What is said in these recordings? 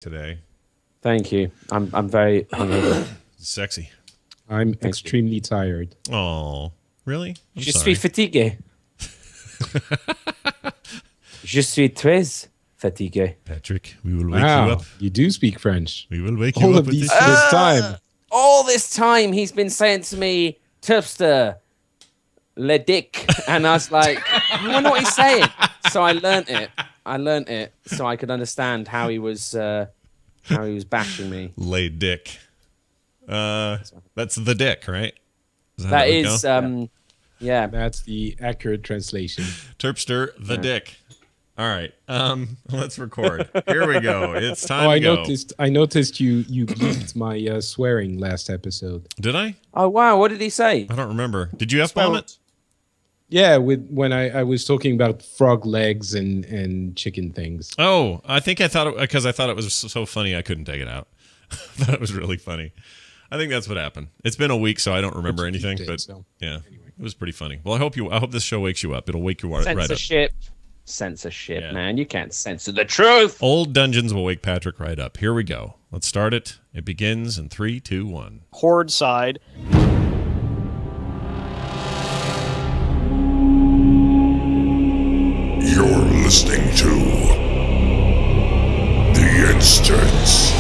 today. Thank you. I'm very hungover. Sexy. I'm extremely tired. Oh, really? Je suis fatigué. Je suis très fatigué. Patrick, we will wake you up. You do speak French. We will wake you All up of with these this. this time. All this time he's been saying to me, Terpster, le dick. And I was like, I wonder what he's saying. So I learnt it so I could understand how he was bashing me. Lay dick. That's the dick, right? That is, yeah. That's the accurate translation. Terpster, the dick. All right, let's record. Here we go. It's time to go. I noticed you bleeped my swearing last episode. Did I? Oh, wow. What did he say? I don't remember. Did you F-bomb it? Yeah, when I was talking about frog legs and chicken things. Oh, I think I thought it because I thought it was so funny I couldn't take it out. I thought it was really funny. I think that's what happened. It's been a week, so I don't remember anything. But yeah, it was pretty funny. Well, I hope this show wakes you up. It'll wake you right up. Censorship, yeah. Man. You can't censor the truth. Old Dungeons will wake Patrick right up. Here we go. Let's start it. It begins in 3, 2, 1. Horde side. You're listening to The Instance.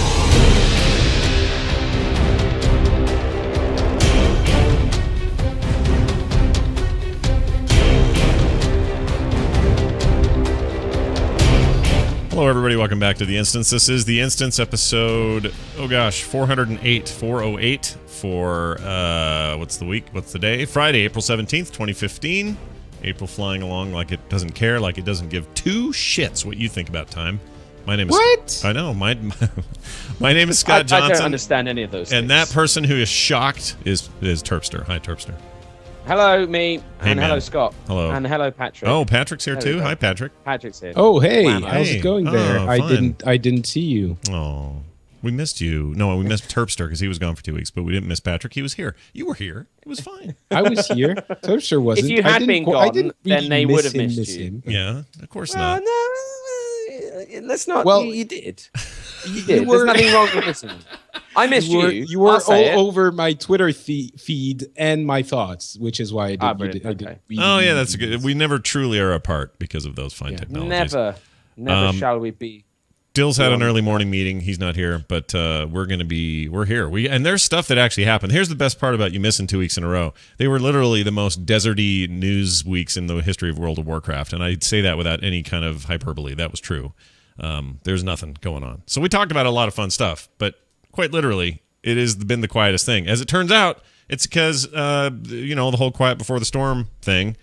Hello, everybody. Welcome back to The Instance. This is The Instance episode, 408 for, what's the week? What's the day? Friday, April 17th, 2015. April flying along like it doesn't care, like it doesn't give two shits what you think about time. My name is... What? I know. My name is Scott Johnson. I don't understand any of those things. And that person who is shocked is Terpster. Hi, Terpster. Hello, me. Hey, and man. hello, Scott. Hello. And hello, Patrick. Oh, Patrick's here too. Hi, Patrick. Patrick's here. Oh, hey, Wow. how's it going there? Oh, I fine. didn't see you. Oh, we missed you. No, we missed Terpster because he was gone for 2 weeks, but we didn't miss Patrick. He was here. You were here. It was fine. I was here. Terpster wasn't. If you had been I gone, didn't then really they would have miss missed you. him. Yeah, of course Oh, not. no, let's not. Well, you did. You did. were- There's nothing wrong with listening. I missed you. You were I'll say all it. over my Twitter feed and my thoughts, which is why I did. Brilliant. I did Okay. really Oh yeah, that's good. We never truly are apart because of those fine technologies. Never shall we be. Dill's had an early morning meeting. He's not here, but we're here. And there's stuff that actually happened. Here's the best part about you missing 2 weeks in a row. They were literally the most deserty news weeks in the history of World of Warcraft, and I'd say that without any kind of hyperbole. That was true. There's nothing going on. So we talked about a lot of fun stuff, but quite literally, it has been the quietest thing. As it turns out, it's because the whole quiet before the storm thing.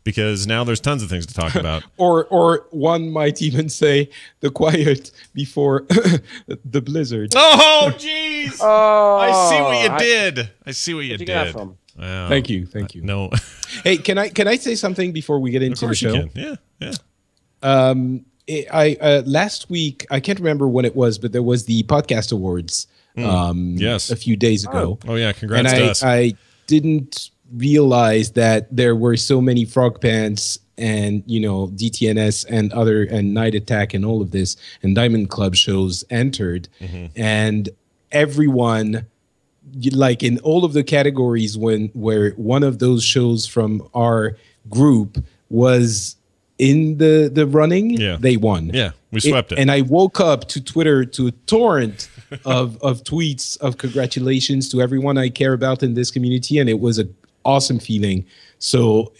Because now there's tons of things to talk about. Or one might even say the quiet before the blizzard. Oh, jeez! Oh, I see what you did. I see what you Where'd did. you get that from? Wow. Thank you. No. Hey, can I say something before we get Of into the course show? you can. Yeah. I last week, I can't remember when it was, but there was the podcast awards. Yes. A few days ago. Oh yeah. Congrats And to us. I didn't realize that there were so many Frog Pants and DTNS and Night Attack and all of this and Diamond Club shows entered, and everyone, like in all of the categories where one of those shows from our group was in the running, they won. Yeah, we swept it. And I woke up to Twitter to a torrent of tweets of congratulations to everyone I care about in this community, and it was an awesome feeling. So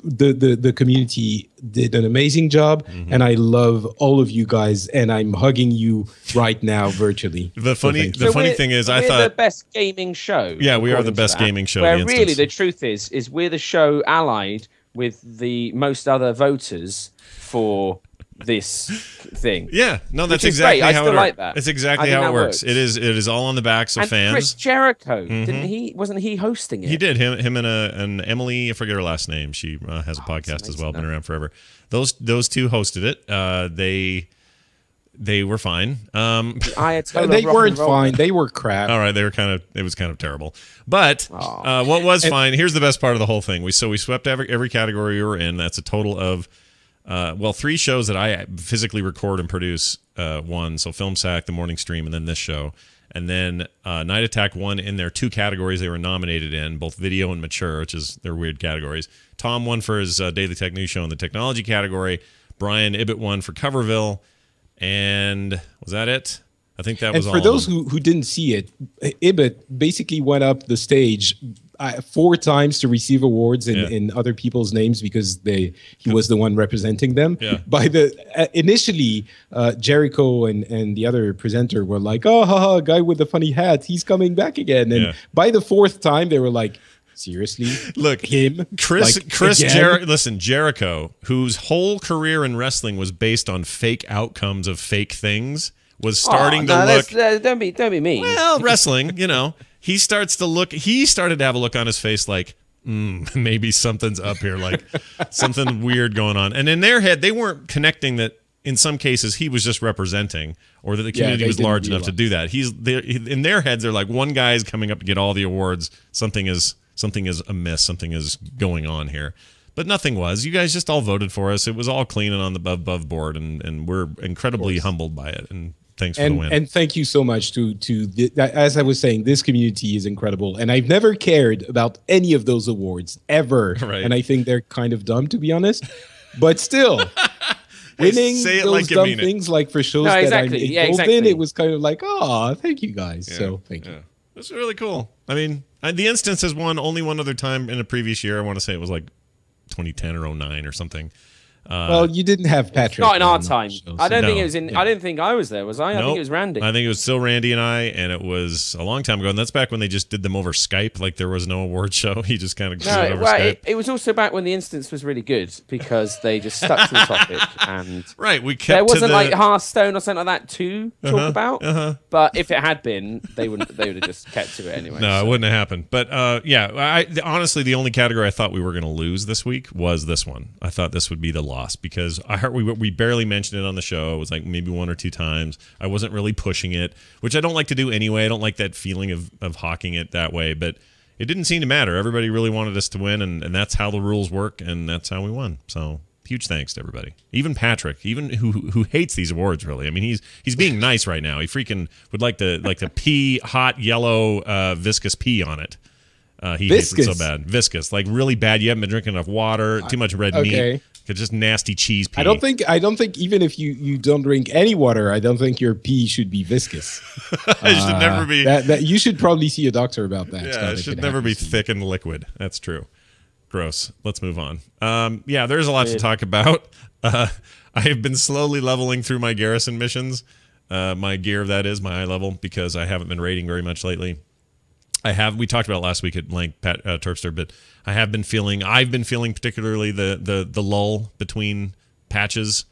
the community did an amazing job, and I love all of you guys, and I'm hugging you right now virtually. The funny thing is, I we're thought the best gaming show. Yeah, we are the according to best that. gaming show. Where The really Instance. the truth is we're the show allied with the most other voters for this thing. Yeah, no, that's Which is exactly great. I how still it like that. It's I exactly think how it that works. works. It is all on the backs of And fans. Chris Jericho, wasn't he hosting it? He did. Him and Emily, I forget her last name. She has a podcast as well, been around forever. Those two hosted it. They were fine. They weren't fine. They were crap. All right, it was kind of terrible. But what was fine? Here's the best part of the whole thing. We swept every category we were in. That's a total of well, 3 shows that I physically record and produce won. So Film Sack, The Morning Stream, and then this show. And then Night Attack won in their 2 categories they were nominated in, both video and mature, which is their weird categories. Tom won for his Daily Tech News show in the technology category. Brian Ibbott won for Coverville. And was that it? I think that was all. And for those who didn't see it, Ibbott basically went up the stage 4 times to receive awards in other people's names because he was the one representing them. Yeah. By initially, Jericho and the other presenter were like, "Oh, haha, guy with the funny hat, he's coming back again." And by the 4th time, they were like, "Seriously, look, him, Chris, again?" Listen, Jericho, whose whole career in wrestling was based on fake outcomes of fake things, was starting to look. Don't be mean. Well, wrestling, he started to have a look on his face like, maybe something's up here, like something weird going on. And in their head, they weren't connecting that in some cases he was just representing, or that the community was large enough to do that. In their heads, they're like, one guy is coming up to get all the awards. Something is amiss. Something is going on here. But nothing was. You guys just all voted for us. It was all clean and on the above board, and we're incredibly humbled by it. And thanks for the win. And thank you so much as I was saying, this community is incredible. And I've never cared about any of those awards ever. Right. And I think they're kind of dumb, to be honest. But still, winning those dumb things like for shows that I'm involved in, it was kind of like, oh, thank you guys. So thank you. That's really cool. I mean, the instance has won only one other time in a previous year. I want to say it was like 2010 or 09 or something. Well, you didn't have Patrick. Not in our time. I don't think it was in. Yeah. I didn't think I was there. Was I? I think it was Randy. I think it was still Randy and I, and it was a long time ago. And that's back when they just did them over Skype. Like there was no award show. He just kind of did it over Skype. It was also back when the instance was really good because they just stuck to the topic and we kept. There wasn't like Hearthstone or something like that to talk about. But if it had been, they would have just kept to it anyway. No, it wouldn't have happened. But honestly, the only category I thought we were going to lose this week was this one. I thought this would be the loss because I heard we barely mentioned it on the show. It was like maybe 1 or 2 times. I wasn't really pushing it, which I don't like to do anyway. I don't like that feeling of hawking it that way. But it didn't seem to matter. Everybody really wanted us to win, and that's how the rules work, and that's how we won. So huge thanks to everybody. Even Patrick, even who hates these awards really. I mean, he's being nice right now. He freaking would like to pee hot yellow viscous pee on it. He hates it so bad. Viscous, like really bad. You haven't been drinking enough water, too much red meat. It's just nasty cheese pee. I don't think even if you don't drink any water, I don't think your pee should be viscous. It should never be. That you should probably see a doctor about that. Yeah, it should never be thick and liquid. That's true. Gross. Let's move on. There's a lot to talk about. I have been slowly leveling through my garrison missions, my gear, that is, my eye level, because I haven't been raiding very much lately. We talked about it last week at length, Pat Terpster, but I've been feeling particularly the lull between patches,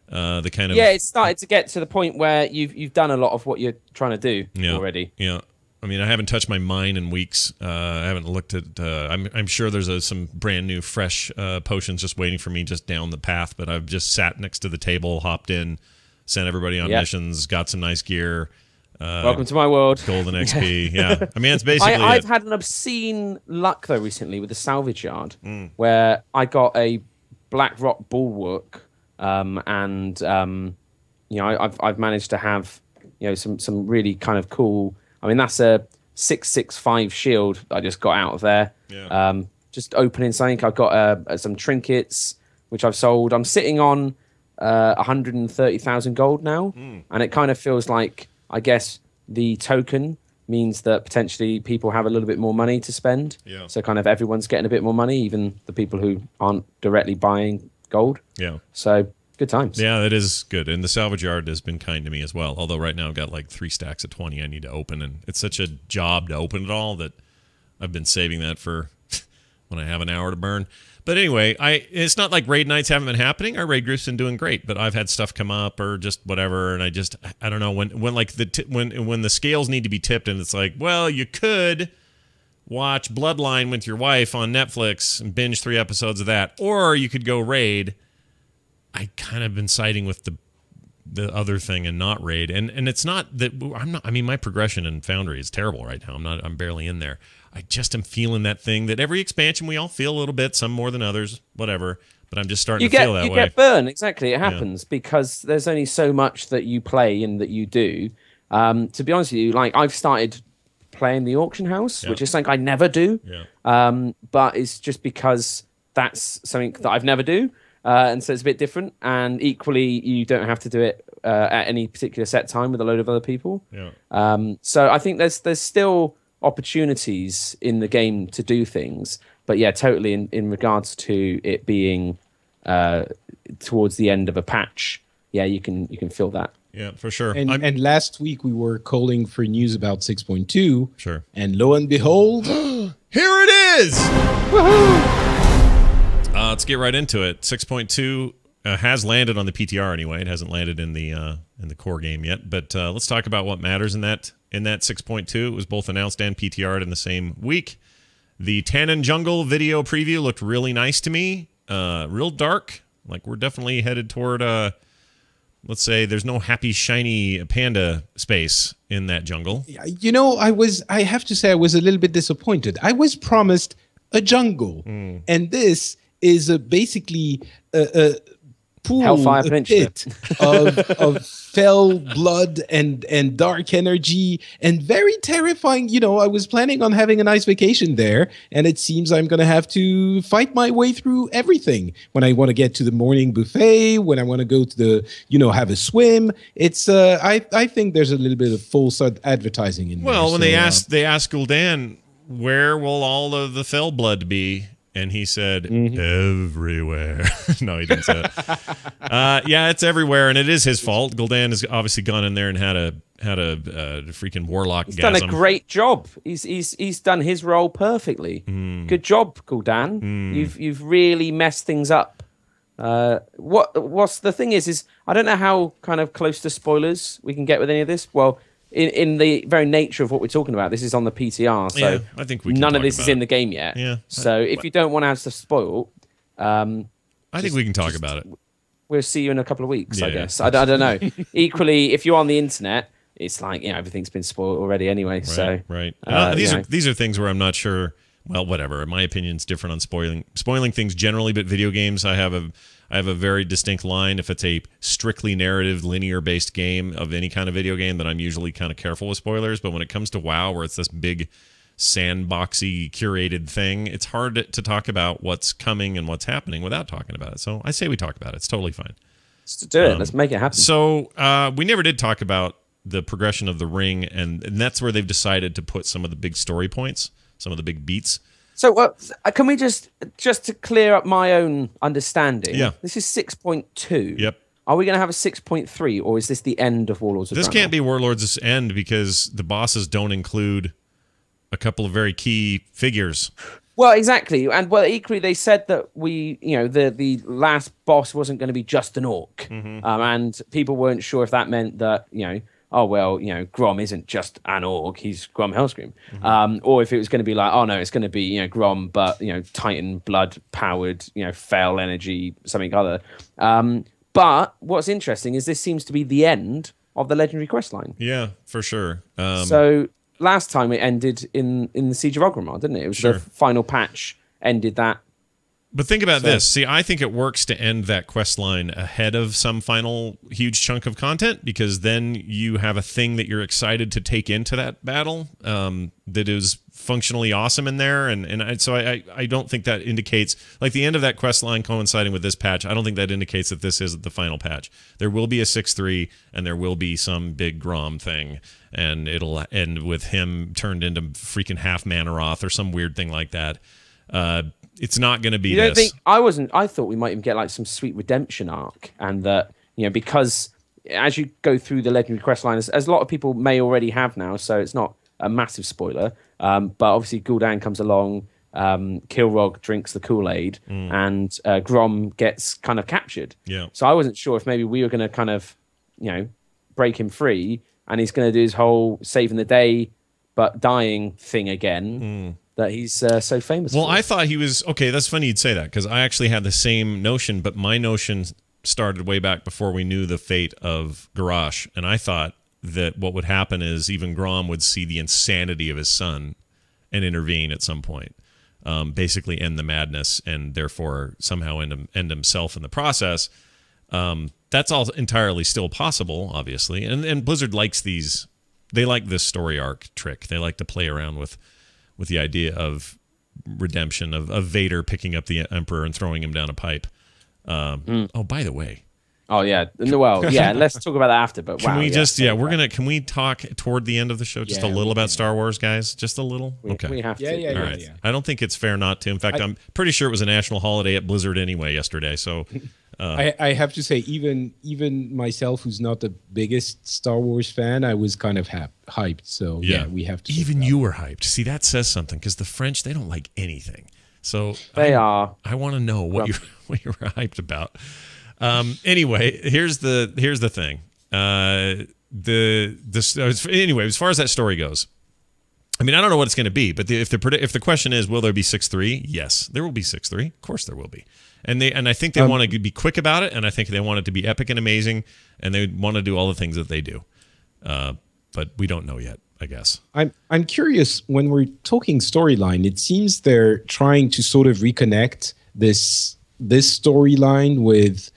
the kind of it's started to get to the point where you've done a lot of what you're trying to do already. Yeah, I mean, I haven't touched my mine in weeks. I haven't looked at. I'm sure there's some brand new, fresh potions just waiting for me just down the path. But I've just sat next to the table, hopped in, sent everybody on missions, got some nice gear. Welcome to my world. Golden XP. Yeah, I mean, it's basically. I've had an obscine luck though recently with the salvage yard, where I got a Black Rock bulwark, and I've managed to have some really kind of cool. I mean, that's a 665 shield I just got out of there. Yeah. Just opening something. I've got some trinkets which I've sold. I'm sitting on 130,000 gold now, and it kind of feels like, I guess, the token means that potentially people have a little bit more money to spend. Yeah. So kind of everyone's getting a bit more money, even the people who aren't directly buying gold. Yeah. So good times. Yeah, that is good. And the salvage yard has been kind to me as well. Although right now I've got like 3 stacks of 20 I need to open, and it's such a job to open it all that I've been saving that for when I have an hour to burn. But anyway, it's not like raid nights haven't been happening. Our raid group's been doing great, but I've had stuff come up or just whatever, and I don't know when the scales need to be tipped, and it's like, well, you could watch Bloodline with your wife on Netflix and binge 3 episodes of that, or you could go raid. I kind of been siding with the other thing and not raid, and it's not that I'm not. I mean, my progression in Foundry is terrible right now. I'm barely in there. I just am feeling that thing that every expansion we all feel a little bit, some more than others, whatever. but I'm just starting to feel that you way. get burned. Exactly, it happens because there's only so much that you play and that you do. To be honest with you, like I've started playing the auction house, which is something I never do. But it's just because that's something that I've never do, and so it's a bit different. And equally, you don't have to do it at any particular set time with a load of other people. So I think there's still opportunities in the game to do things, but yeah, totally in regards to it being towards the end of a patch, you can feel that. Yeah, for sure. And last week we were calling for news about 6.2. Sure. And lo and behold, here it is. Let's get right into it. 6.2 has landed on the PTR anyway. It hasn't landed in the core game yet. But let's talk about what matters in that 6.2. It was both announced and PTR'd in the same week. The Tannen Jungle video preview looked really nice to me. Real dark. Like we're definitely headed toward let's say there's no happy shiny panda space in that jungle. You know, I have to say I was a little bit disappointed. I was promised a jungle, and this is basically a pool, Hellfire a Peninsula. pit of fell blood and dark energy and very terrifying. You know, I was planning on having a nice vacation there, and it seems I'm going to have to fight my way through everything. When I want to get to the morning buffet, when I want to go to the, have a swim, it's I think there's a little bit of false advertising in there. Well, when they asked Gul'dan, where will all of the fell blood be? And he said, everywhere. No, he didn't say it. Yeah, it's everywhere, and it is his fault. Gul'dan has obviously gone in there and had a freaking warlock. He's done a great job. He's done his role perfectly. Good job, Gul'dan. You've really messed things up. What's the thing is I don't know how kind of close to spoilers we can get with any of this. Well, in the very nature of what we're talking about, this is on the PTR, so I think we can none of talk this is in the game yet. Yeah. So if you don't want to have stuff spoiled, I think we can talk about it. We'll see you in a couple of weeks, I Yeah. guess. I don't know. Equally, if you're on the internet, it's like everything's been spoiled already anyway. Right. So These are things where I'm not sure. Well, whatever. My opinion's different on spoiling things generally, but video games, I have a very distinct line. If it's a strictly narrative, linear-based game of any kind of video game, then I'm usually kind of careful with spoilers. But when it comes to WoW, where it's this big sandboxy curated thing, it's hard to talk about what's coming and what's happening without talking about it. So I say we talk about it. It's totally fine. let's do it. Let's make it happen. So we never did talk about the progression of the ring, and that's where they've decided to put some of the big story points, some of the big beats. So can we just to clear up my own understanding? Yeah. This is 6.2. Yep. Are we going to have a 6.3, or is this the end of Warlords of This Draenor? can't be Warlords' end because the bosses don't include a couple of very key figures. Well, exactly, and equally they said that the last boss wasn't going to be just an orc, and people weren't sure if that meant that Grom isn't just an orc, he's Grom Hellscream, or if it was going to be like, oh no, it's going to be Grom, but Titan blood powered, fell energy, something other. But what's interesting is this seems to be the end of the legendary quest line. Yeah, for sure. So last time it ended in the Siege of Orgrimmar, didn't it? It was the final patch ended that. But think about this. See, I think it works to end that quest line ahead of some final huge chunk of content, because then you have a thing that you're excited to take into that battle that is functionally awesome in there. So I don't think that indicates, like the end of that quest line coinciding with this patch, I don't think that indicates that this is the final patch. There will be a 6.3 and there will be some big Grom thing, and it'll end with him turned into freaking half Manaroth or some weird thing like that. It's not going to be. You don't think I thought we might even get like some sweet redemption arc, and that because as you go through the legendary quest line, as a lot of people may already have now, so it's not a massive spoiler. But obviously Gul'dan comes along, Kilrog drinks the Kool-Aid, and Grom gets kind of captured. Yeah. So I wasn't sure if maybe we were going to kind of break him free, and he's going to do his whole saving the day but dying thing again. That he's so famous for. Well, I thought he was... Okay, that's funny you'd say that, because I actually had the same notion, but my notion started way back before we knew the fate of Garrosh, and I thought that what would happen is even Grom would see the insanity of his son and intervene at some point. basically end the madness, and therefore somehow end himself in the process. That's all entirely still possible, obviously. And Blizzard likes these. They like this story arc trick. They like to play around with the idea of redemption, of Vader picking up the Emperor and throwing him down a pipe. Oh, by the way. Oh yeah, well, yeah. Let's talk about that after. But Can wow, we just yeah, Can we talk toward the end of the show just a little about Star Wars, guys? Just a little. Okay. We have to. Yeah. All right. I don't think it's fair not to. In fact, I'm pretty sure it was a national holiday at Blizzard anyway yesterday. So I have to say, even myself, who's not the biggest Star Wars fan, I was kind of hyped. So yeah, we have to. Even you were hyped. See, that says something, because the French, they don't like anything. So I want to know what you were hyped about. Anyway, here's the thing. Anyway, as far as that story goes, I mean, I don't know what it's going to be, but if the question is, will there be 6-3? Yes, there will be 6-3. Of course, there will be. And I think they want to be quick about it, and I think they want it to be epic and amazing, and they want to do all the things that they do. But we don't know yet, I guess. I'm curious, when we're talking storyline, it seems they're trying to sort of reconnect this storyline with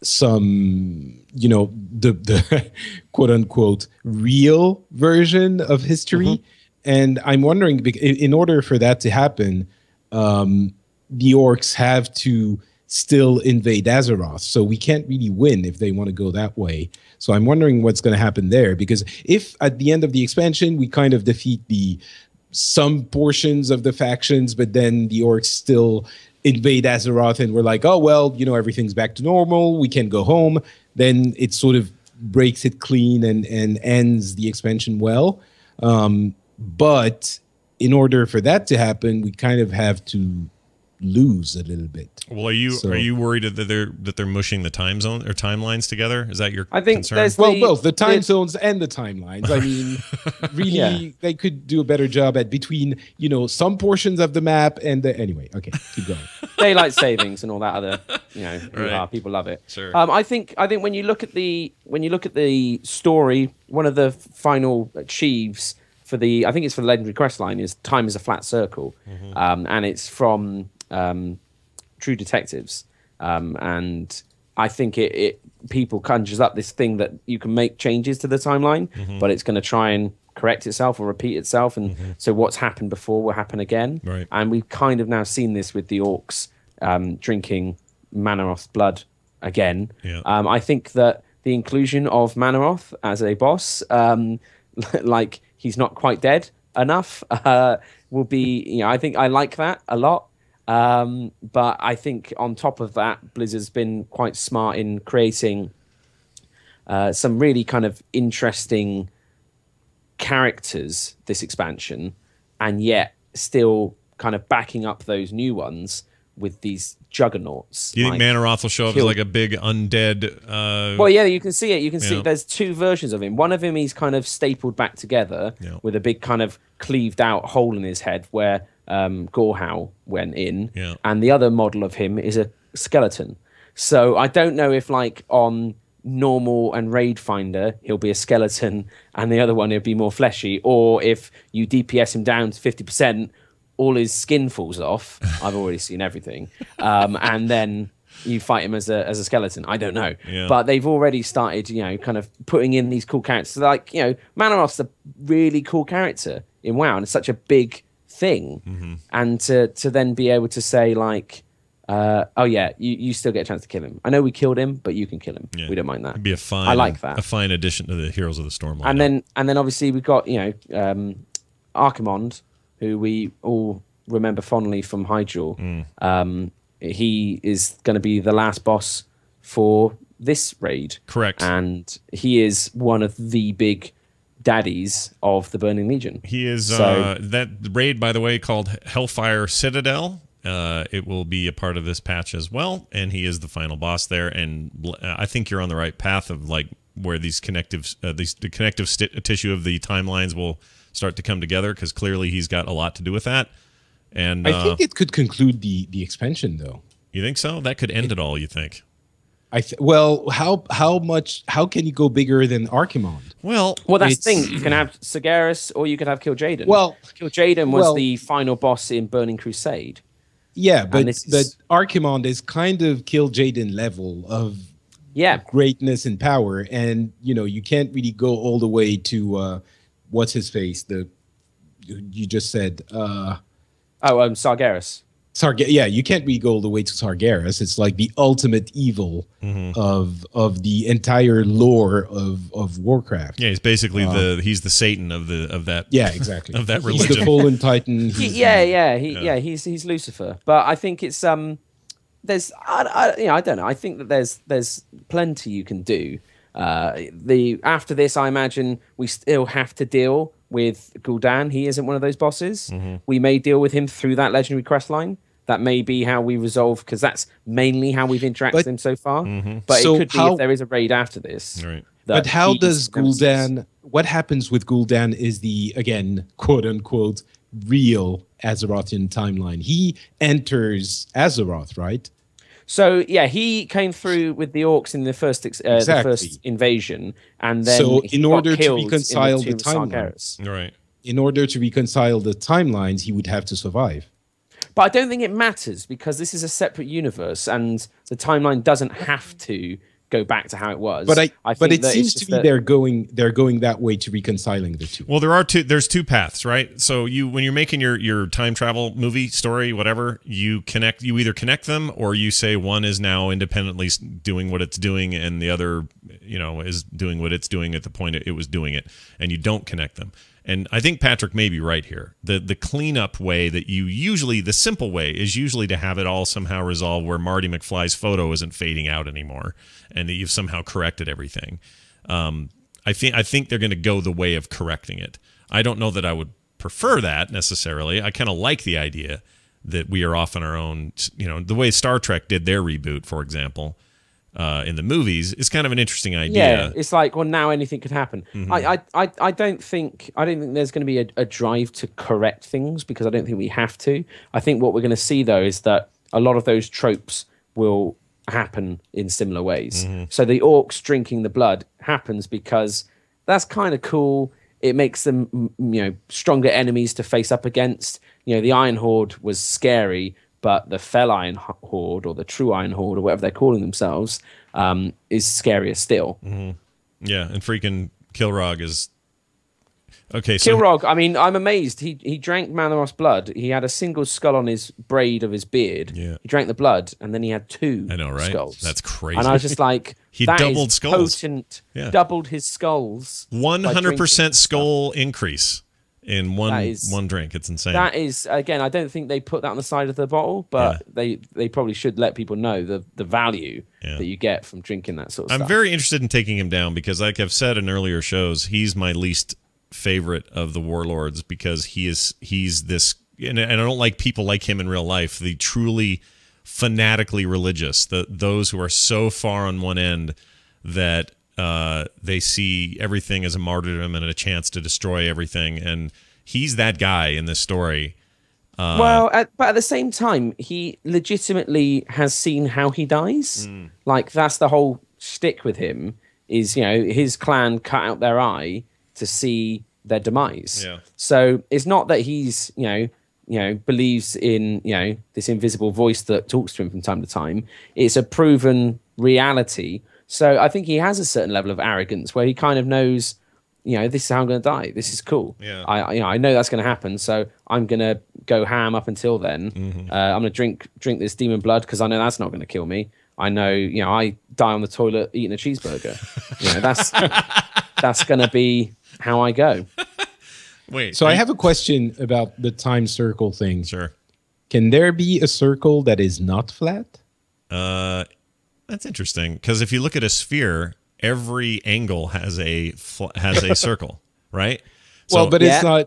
some, the quote unquote real version of history. And I'm wondering, in order for that to happen, the orcs have to still invade Azeroth. So we can't really win if they want to go that way. So I'm wondering what's going to happen there, because if at the end of the expansion, we kind of defeat some portions of the factions, but then the orcs still invade Azeroth and we're like, oh, well, everything's back to normal, we can go home, then it sort of breaks it clean and ends the expansion well. But in order for that to happen, we kind of have to lose a little bit. Well, are you worried that they're mushing the time zone or timelines together? Is that your concern? There's both the time zones and the timelines. I mean, really, they could do a better job at between some portions of the map and anyway. Okay, keep going. Daylight savings and all that other Right. people love it. Sure. I think when you look at the story, one of the final achieves for the Legendary Quest line is time is a flat circle, and it's from True Detectives, and I think it people conjures up this thing that you can make changes to the timeline, but it's going to try and correct itself or repeat itself, and so what's happened before will happen again. Right. And we've kind of now seen this with the orcs drinking Manaroth's blood again. Yeah. I think that the inclusion of Manaroth as a boss, like he's not quite dead enough, will be. I think I like that a lot. But I think on top of that, Blizzard's been quite smart in creating some really kind of interesting characters this expansion, and yet still kind of backing up those new ones with these juggernauts. Do you think Manaroth will show up as like a big undead? Well, yeah, you can see it. You can see there's two versions of him. One of him he's kind of stapled back together with a big kind of cleaved out hole in his head where Gorhau went in, and the other model of him is a skeleton. So I don't know if like on normal and Raid Finder he'll be a skeleton and the other one he'll be more fleshy, or if you DPS him down to 50%, all his skin falls off. I've already seen everything, and then you fight him as a skeleton. I don't know, but they've already started, kind of putting in these cool characters. Like, Manaroth's a really cool character in WoW, and it's such a big thing, and to then be able to say like, oh yeah, you still get a chance to kill him. I know we killed him, but you can kill him. We don't mind that. It'd be a fine. I like that. A fine addition to the Heroes of the Storm lineup. And then obviously we've got Archimonde, who we all remember fondly from Hyjal. He is going to be the last boss for this raid. Correct. And he is one of the big daddies of the Burning Legion. He is that raid, by the way, called Hellfire Citadel. It will be a part of this patch as well, and he is the final boss there. And I think you're on the right path of like where the connective tissue of the timelines will start to come together, because clearly he's got a lot to do with that. And I think it could conclude the expansion, though. You think so? That could end it all, you think? Well, how can you go bigger than Archimond? Well, Well, that's the It's- thing. You can have Sargeras or you could have Kil'jaeden. Well, Kil'jaeden was well- the final boss in Burning Crusade. yeah, but this is- Archimond is kind of Kil'jaeden level of Yeah. greatness and power, and you can't really go all the way to what's his face, the you just said Sargeras. Yeah, you can't really go all the way to Sargeras. It's like the ultimate evil of the entire lore of Warcraft. yeah, he's basically he's the Satan of that. Yeah, exactly. Of that He's the religion. fallen titan. He's Lucifer. But I think it's there's I don't know. I think that there's plenty you can do. After this, I imagine we still have to deal with Gul'dan. He isn't one of those bosses. We may deal with him through that legendary quest line. That may be how we resolve, because that's mainly how we've interacted with him so far. But So it could be if there is a raid after this. Right. But how he's does nemesis. Gul'dan? What happens with Gul'dan is the, again, quote unquote, real Azerothian timeline. He enters Azeroth, right? So yeah, he came through with the orcs in the first the first invasion, and then So he in got order to killed in reconcile the Tomb of timeline. Sargeras. Right. In order to reconcile the timelines, he would have to survive. But I don't think it matters, because this is a separate universe, and the timeline doesn't have to go back to how it was. But I but think it that seems it's to just be that- they're going that way to reconciling the two. Well, there's two paths, right? So when you're making your time travel movie story, whatever, you either connect them, or you say one is now independently doing what it's doing and the other, is doing what it's doing at the point it was doing it, and you don't connect them. And I think Patrick may be right here. The cleanup way that the simple way is usually to have it all somehow resolve where Marty McFly's photo isn't fading out anymore, and that you've somehow corrected everything. I think they're going to go the way of correcting it. I don't know that I would prefer that necessarily. I kind of like the idea that we are off on our own. The way Star Trek did their reboot, for example, in the movies, is kind of an interesting idea. Yeah, it's like, well, now anything could happen. I don't think there's going to be a drive to correct things, because I don't think we have to. I think what we're going to see, though, is that a lot of those tropes will happen in similar ways. So the orcs drinking the blood happens because that's kind of cool. It makes them, stronger enemies to face up against. The Iron Horde was scary, but the Fel Iron Horde, or the True Iron Horde, or whatever they're calling themselves, is scarier still. Yeah, and freaking Kilrog is okay. So Kilrog, I mean, I'm amazed. He drank Manaros's blood. He had a single skull on his braid of his beard. Yeah. He drank the blood, and then he had two I know, right? skulls. That's crazy. And I was just like, He that doubled is skulls. potent. Yeah. Doubled his skulls. by 100% drinking. skull increase in one drink. It's insane. That is, again, I don't think they put that on the side of the bottle, but they probably should let people know the value that you get from drinking that sort of I'm stuff. very interested in taking him down, because, like I've said in earlier shows, he's my least favorite of the warlords, because he's this, and I don't like people like him in real life, the truly fanatically religious, those who are so far on one end that they see everything as a martyrdom and a chance to destroy everything, and he's that guy in this story. But at the same time, he legitimately has seen how he dies. Like, that's the whole shtick with him, is, his clan cut out their eye to see their demise. Yeah. So it's not that he's, believes in, this invisible voice that talks to him from time to time. It's a proven reality. So I think he has a certain level of arrogance where he kind of knows, this is how I'm going to die. This is cool. Yeah. I know that's going to happen. So I'm going to go ham up until then. I'm going to drink this demon blood, because I know that's not going to kill me. I know, I die on the toilet eating a cheeseburger. That's going to be how I go. Wait. So I have a question about the time circle thing. Sure. Can there be a circle that is not flat? That's interesting, because if you look at a sphere, every angle has a circle, right? Well, but Yeah.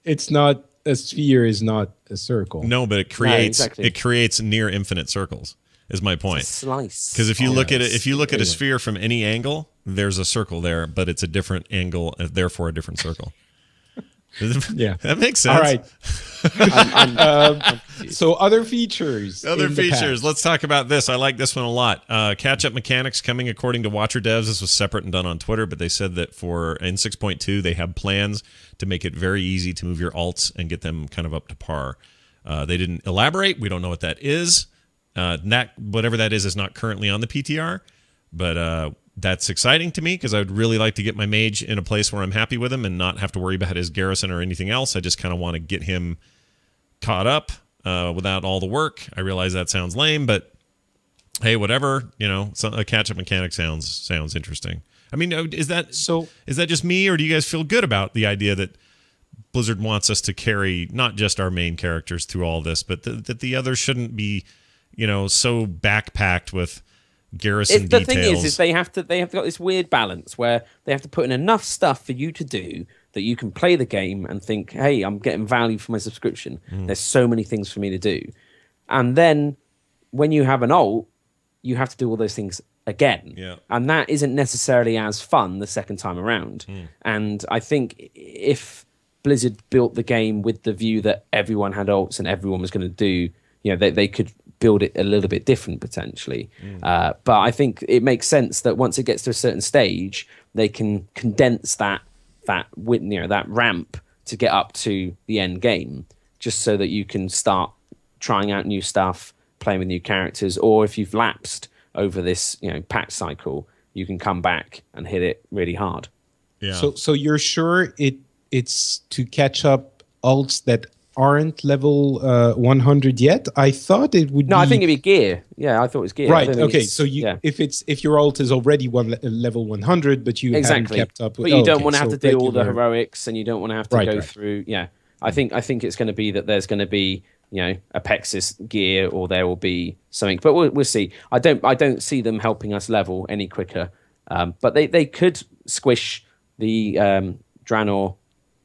it's not a sphere is not a circle. No, but it creates exactly. it creates near infinite circles. Is my point. Slice. Because if you look at it, if you look at a Anyway. sphere from any angle, there's a circle there, but it's a different angle, therefore a different circle. Yeah. That makes sense. All right. I'm So other features. Other in the features. patch. Let's talk about this. I like this one a lot. Catch-up mechanics coming according to Watcher devs. This was separate and done on Twitter, but they said that in 6.2 they have plans to make it very easy to move your alts and get them kind of up to par. They didn't elaborate. We don't know what that is. Whatever that is not currently on the PTR, but that's exciting to me because I would really like to get my mage in a place where I'm happy with him and not have to worry about his garrison or anything else. I just kind of want to get him caught up without all the work. I realize that sounds lame, but hey, whatever. A catch-up mechanic sounds interesting. I mean, is that just me, or do you guys feel good about the idea that Blizzard wants us to carry not just our main characters through all this, but that the others shouldn't be, so backpacked with garrison details? The thing is they have got this weird balance where they have to put in enough stuff for you to do that you can play the game and think, hey, I'm getting value for my subscription. There's so many things for me to do. And then when you have an alt, you have to do all those things again. Yeah. And that isn't necessarily as fun the second time around. And I think if Blizzard built the game with the view that everyone had alts and everyone was going to do, they could build it a little bit different potentially. But I think it makes sense that once it gets to a certain stage, they can condense that ramp to get up to the end game, just so that you can start trying out new stuff, playing with new characters, or if you've lapsed over this patch cycle, you can come back and hit it really hard. Yeah. So you're sure it's to catch up alts that aren't level 100 yet? I thought it would. No, be... I think it'd be gear. Yeah, I thought it was gear. Right. Okay. So if your alt is already level 100, but you haven't kept up, but you don't want to have to do all the heroics, and you don't want to have to go through. Yeah, I think it's going to be that there's going to be a Pexis gear, or there will be something. But we'll see. I don't see them helping us level any quicker. But they could squish the Draenor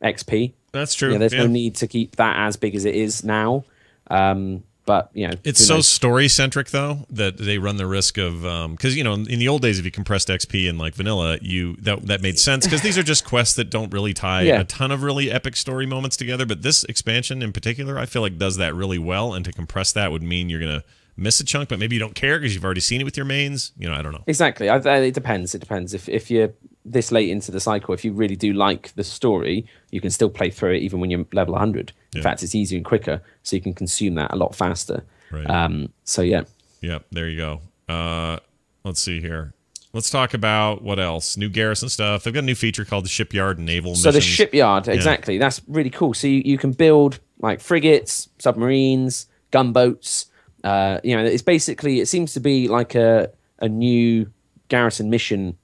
XP. That's true. There's no need to keep that as big as it is now. But it's so story centric though that they run the risk of because in the old days, if you compressed XP in like vanilla, that made sense because these are just quests that don't really tie a ton of really epic story moments together. But this expansion in particular, I feel like does that really well, and to compress that would mean you're gonna miss a chunk, but maybe you don't care because you've already seen it with your mains. I don't know. Exactly. It depends. It depends. If you're this late into the cycle, if you really do like the story, you can still play through it even when you're level 100. In fact, it's easier and quicker, so you can consume that a lot faster. Right. So yeah. Yep. There you go. Let's see here. Let's talk about what else. New garrison stuff. They've got a new feature called the shipyard and naval missions. So the shipyard, exactly. That's really cool. So you can build like frigates, submarines, gunboats. It's basically, it seems to be like a new garrison mission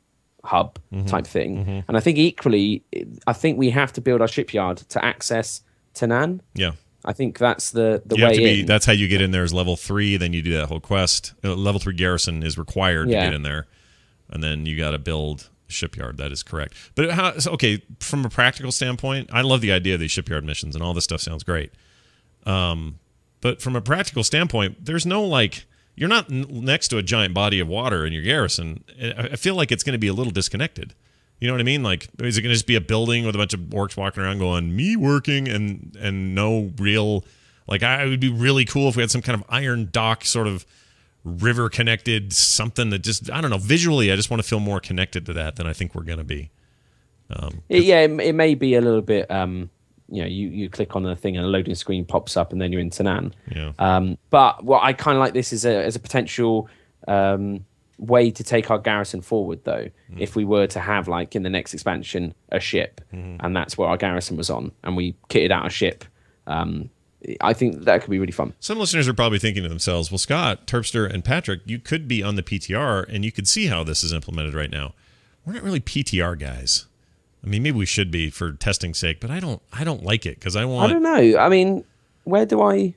hub type thing. And I think equally, we have to build our shipyard to access Tanaan. Yeah. I think that's the way in. That's how you get in there is level 3, then you do that whole quest. Level 3 garrison is required to get in there. And then you got to build a shipyard. That is correct. But from a practical standpoint, I love the idea of these shipyard missions and all this stuff sounds great. But from a practical standpoint, there's no you're not next to a giant body of water in your garrison. I feel like it's going to be a little disconnected. You know what I mean? Like, is it going to just be a building with a bunch of orcs walking around going, me working, and no real, it would be really cool if we had some kind of iron dock sort of river connected something that just, I don't know, visually, I just want to feel more connected to that than I think we're going to be. It may be a little bit, you click on the thing and a loading screen pops up and then you're in Tanaan. Yeah. But what I kind of like this as a potential way to take our garrison forward, though, if we were to have, in the next expansion, a ship, and that's where our garrison was on, and we kitted out a ship. I think that could be really fun. Some listeners are probably thinking to themselves, well, Scott, Terpster, and Patrick, you could be on the PTR, and you could see how this is implemented right now. We're not really PTR guys. I mean, maybe we should be for testing's sake, but I don't like it because I don't know. I mean, how do I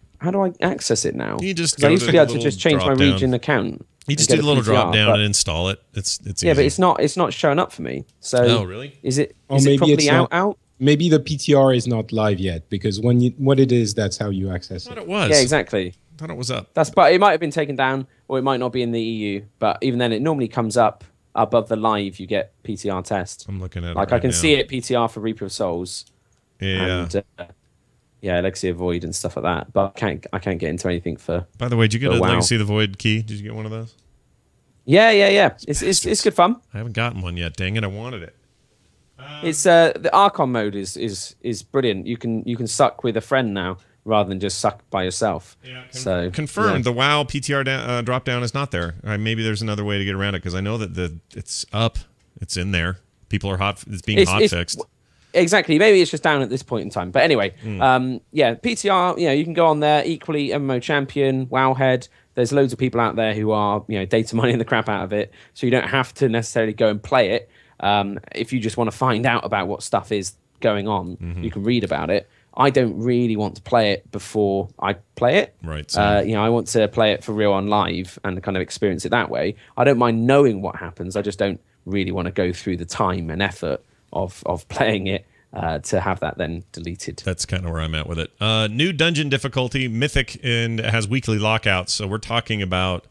access it now? You just I used to be able to just change my region account. You just do a little drop down and install it. It's easy. Yeah, but it's not showing up for me. So really? Is it properly out? Maybe the PTR is not live yet because what it is, that's how you access it. I thought it was. Yeah, exactly. I thought it was up. But it might have been taken down, or it might not be in the EU. But even then, it normally comes up above the live. You get PTR test. I'm looking at it. I can see it PTR for Reaper of Souls. Yeah. and yeah, Legacy of Void and stuff like that. But I can't get into anything for. By the way, did you get a WoW. Legacy of the Void key? Did you get one of those? Yeah. It's good fun. I haven't gotten one yet. Dang it, I wanted it. It's the Archon mode is brilliant. You can suck with a friend now rather than just suck by yourself. Yeah, so confirmed. yeah. The WoW PTR drop down is not there. Maybe there's another way to get around it because I know that it's up. It's in there. People are hot. It's being hot fixed. Exactly. Maybe it's just down at this point in time. But anyway, yeah, PTR. You can go on there. Equally, MMO Champion, Wowhead. There's loads of people out there who are data mining the crap out of it. So you don't have to necessarily go and play it. If you just want to find out about what stuff is going on, you can read about it. I don't really want to play it before I play it. Right. I want to play it for real on live and kind of experience it that way. I don't mind knowing what happens. I just don't really want to go through the time and effort of playing it to have that then deleted. That's kind of where I'm at with it. New dungeon difficulty, Mythic, and it has weekly lockouts. So we're talking about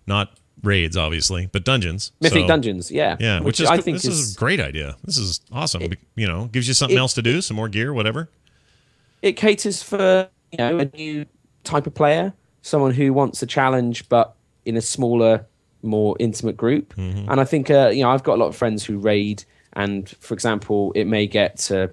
not raids, obviously, but dungeons. Mythic dungeons, yeah. Yeah, which is, I think this is a great idea. This is awesome. Gives you something else to do, some more gear, whatever. It caters for a new type of player, someone who wants a challenge, but in a smaller, more intimate group. And I think I've got a lot of friends who raid, and for example, it may get to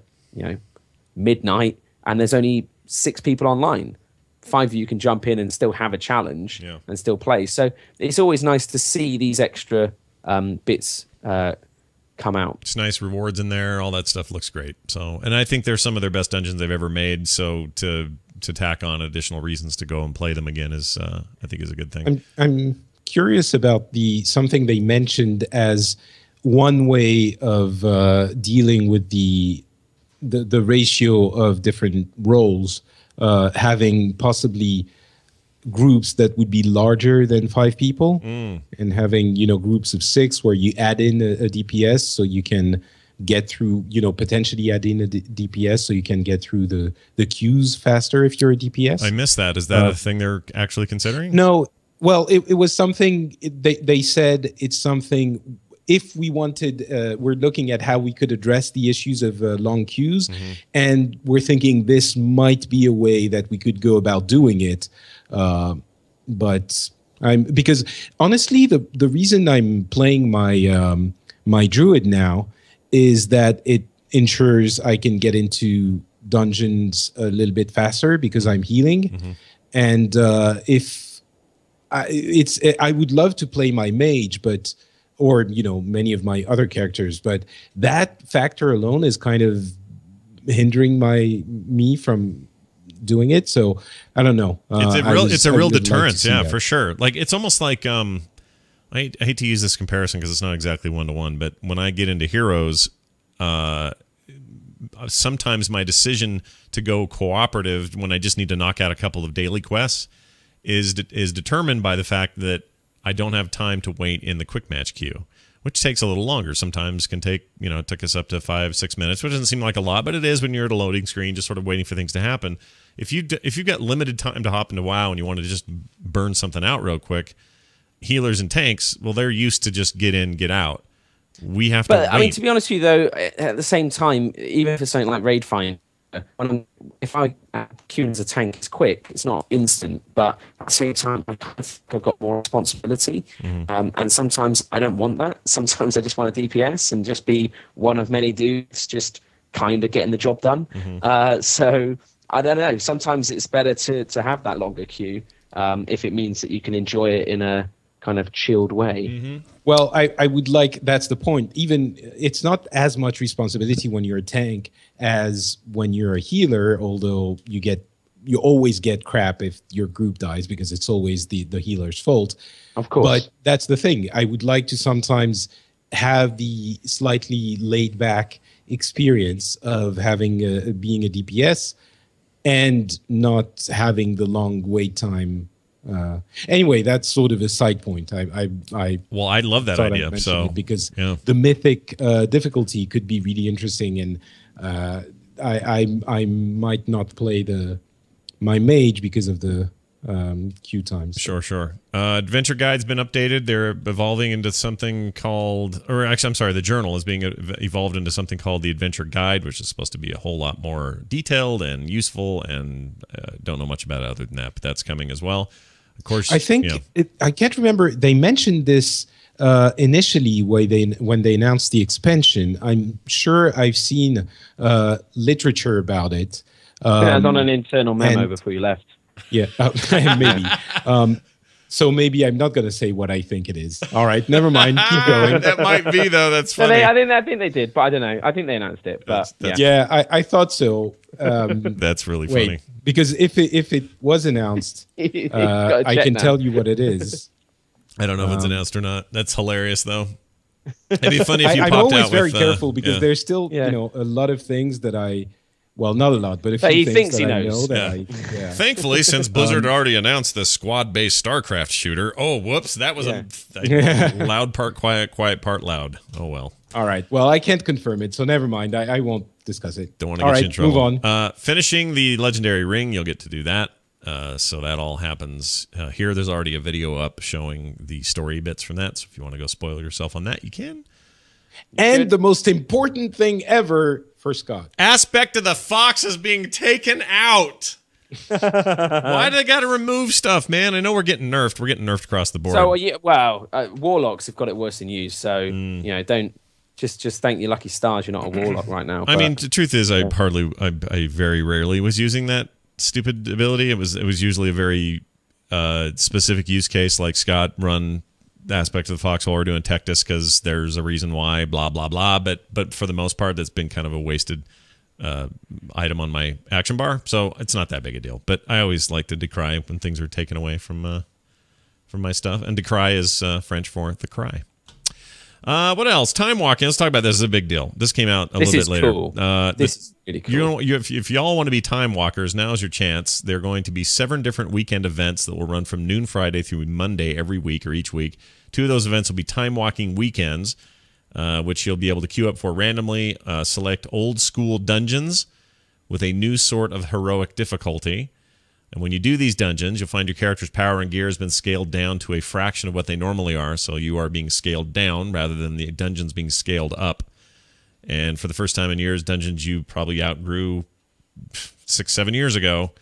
midnight, and there's only 6 people online. 5 of you can jump in and still have a challenge and still play. So it's always nice to see these extra bits come out. It's nice rewards in there. All that stuff looks great. So, and I think they're some of their best dungeons they've ever made. So to tack on additional reasons to go and play them again is, I think, is a good thing. I'm curious about something they mentioned as one way of dealing with the ratio of different roles, having possibly groups that would be larger than 5 people and having groups of 6 where you add in a DPS so you can get through potentially add in a DPS so you can get through the queues faster if you're a DPS. I missed that. Is that a thing they're actually considering? No. Well, it was something they said it's something. If we wanted, we're looking at how we could address the issues of long queues, and we're thinking this might be a way that we could go about doing it. But because honestly, the reason I'm playing my druid now is that it ensures I can get into dungeons a little bit faster because I'm healing, and I would love to play my mage, but. Or many of my other characters, but that factor alone is kind of hindering me from doing it. So I don't know. It's a real deterrence, yeah, for sure. Like it's almost like I hate to use this comparison because it's not exactly 1-to-1, but when I get into Heroes, sometimes my decision to go cooperative when I just need to knock out a couple of daily quests is determined by the fact that I don't have time to wait in the quick match queue, which takes a little longer. Sometimes can take, it took us up to 5-6 minutes, which doesn't seem like a lot, but it is when you're at a loading screen, just sort of waiting for things to happen. If you've got limited time to hop into WoW and you want to just burn something out real quick, healers and tanks, well, they're used to just get in, get out. We have to wait. I mean, to be honest with you, though, at the same time, even for something like Raid Finder, if I queue as a tank, it's quick. It's not instant, but at the same time, I kind of think I've got more responsibility. And sometimes I don't want that. Sometimes I just want a DPS and just be one of many dudes, just kind of getting the job done. So I don't know. Sometimes it's better to have that longer queue if it means that you can enjoy it in a kind of chilled way. Well, I would like, that's the point. Even it's not as much responsibility when you're a tank as when you're a healer, although you always get crap if your group dies because it's always the healer's fault. Of course. But that's the thing. I would like to sometimes have the slightly laid back experience of having being a DPS and not having the long wait time. Anyway, that's sort of a side point. I love that idea. So because the mythic difficulty could be really interesting, and I might not play my mage because of the queue times. Sure. Adventure Guide's been updated. They're evolving into something called, or actually, I'm sorry, the journal is being evolved into something called the Adventure Guide, which is supposed to be a whole lot more detailed and useful. And don't know much about it other than that, but that's coming as well. Of course, I think I can't remember. They mentioned this initially when they announced the expansion. I'm sure I've seen literature about it. I was on an internal memo before you left. Yeah, maybe. So maybe I'm not going to say what I think it is. All right, never mind. Keep going. That might be though. That's funny. I think they did, but I don't know. I think they announced it. But yeah, I thought so. That's really funny. Because if it was announced, I can tell you what it is. I don't know if it's announced or not. That's hilarious though. It'd be funny if you I'm popped always out very with, careful because there's still a lot of things that not a lot, but a few he things thinks that he I knows. know that Thankfully, since Blizzard already announced the squad-based StarCraft shooter, whoops, that was a loud part quiet, quiet part loud. Oh well. All right. Well, I can't confirm it, so never mind. I won't discuss it. Don't want to get you in trouble. Move on. Finishing the Legendary Ring, you'll get to do that. So that all happens here. There's already a video up showing the story bits from that. So if you want to go spoil yourself on that, you can. And the most important thing ever for Scott. Aspect of the Fox is being taken out. Why do they got to remove stuff, man? I know we're getting nerfed. We're getting nerfed across the board. So, Warlocks have got it worse than you. So, don't just thank your lucky stars you're not a Warlock right now. I mean, the truth is, I very rarely was using that stupid ability. It was usually a very specific use case, like Scott run aspect of the Foxhole or doing Tectus because there's a reason why, blah blah blah. But for the most part, that's been kind of a wasted item on my action bar, so it's not that big a deal. But I always like to decry when things are taken away from my stuff, and decry is French for the cry. What else? Time walking. Let's talk about this. This is a big deal. This came out a little bit later. Cool. This is really cool. If y'all want to be time walkers, now's your chance. There are going to be 7 different weekend events that will run from noon Friday through Monday every week or each week. 2 of those events will be time walking weekends, which you'll be able to queue up for randomly. Select old school dungeons with a new sort of heroic difficulty. And when you do these dungeons, you'll find your character's power and gear has been scaled down to a fraction of what they normally are. So you are being scaled down rather than the dungeons being scaled up. And for the first time in years, dungeons you probably outgrew 6-7 years ago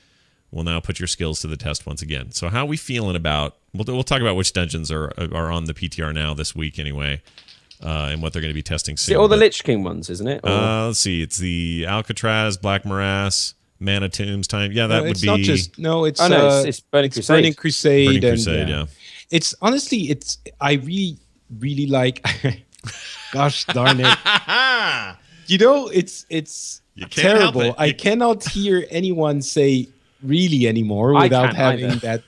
will now put your skills to the test once again. So how are we feeling about... We'll talk about which dungeons are on the PTR now this week anyway, and what they're going to be testing soon. All the Lich King ones, isn't it? Let's see. It's the Alcatraz, Black Morass... Mana Tombs time. Yeah, that would be... it's Burning Crusade. Burning Crusade. Burning Crusade, yeah. It's honestly, I really, really like... Gosh darn it. It's terrible. I cannot hear anyone say really anymore without having that...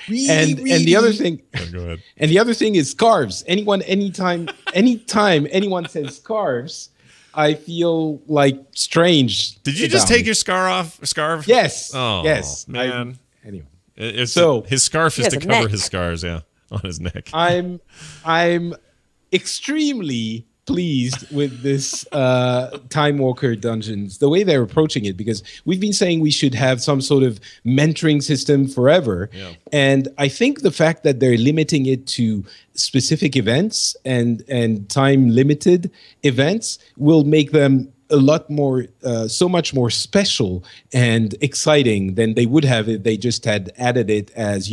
And the other thing... go ahead. And the other thing is scarves. Anytime anyone says scarves... I feel like strange. Did you just take your scarf? Yes. Oh, yes, man. Anyway, his scarf is to cover his scars. Yeah, on his neck. I'm extremely pleased with this Time Walker Dungeons, the way they're approaching it, because we've been saying we should have some sort of mentoring system forever. Yeah. And I think the fact that they're limiting it to specific events and time limited events will make them a lot more, so much more special and exciting than they would have if they just had added it as,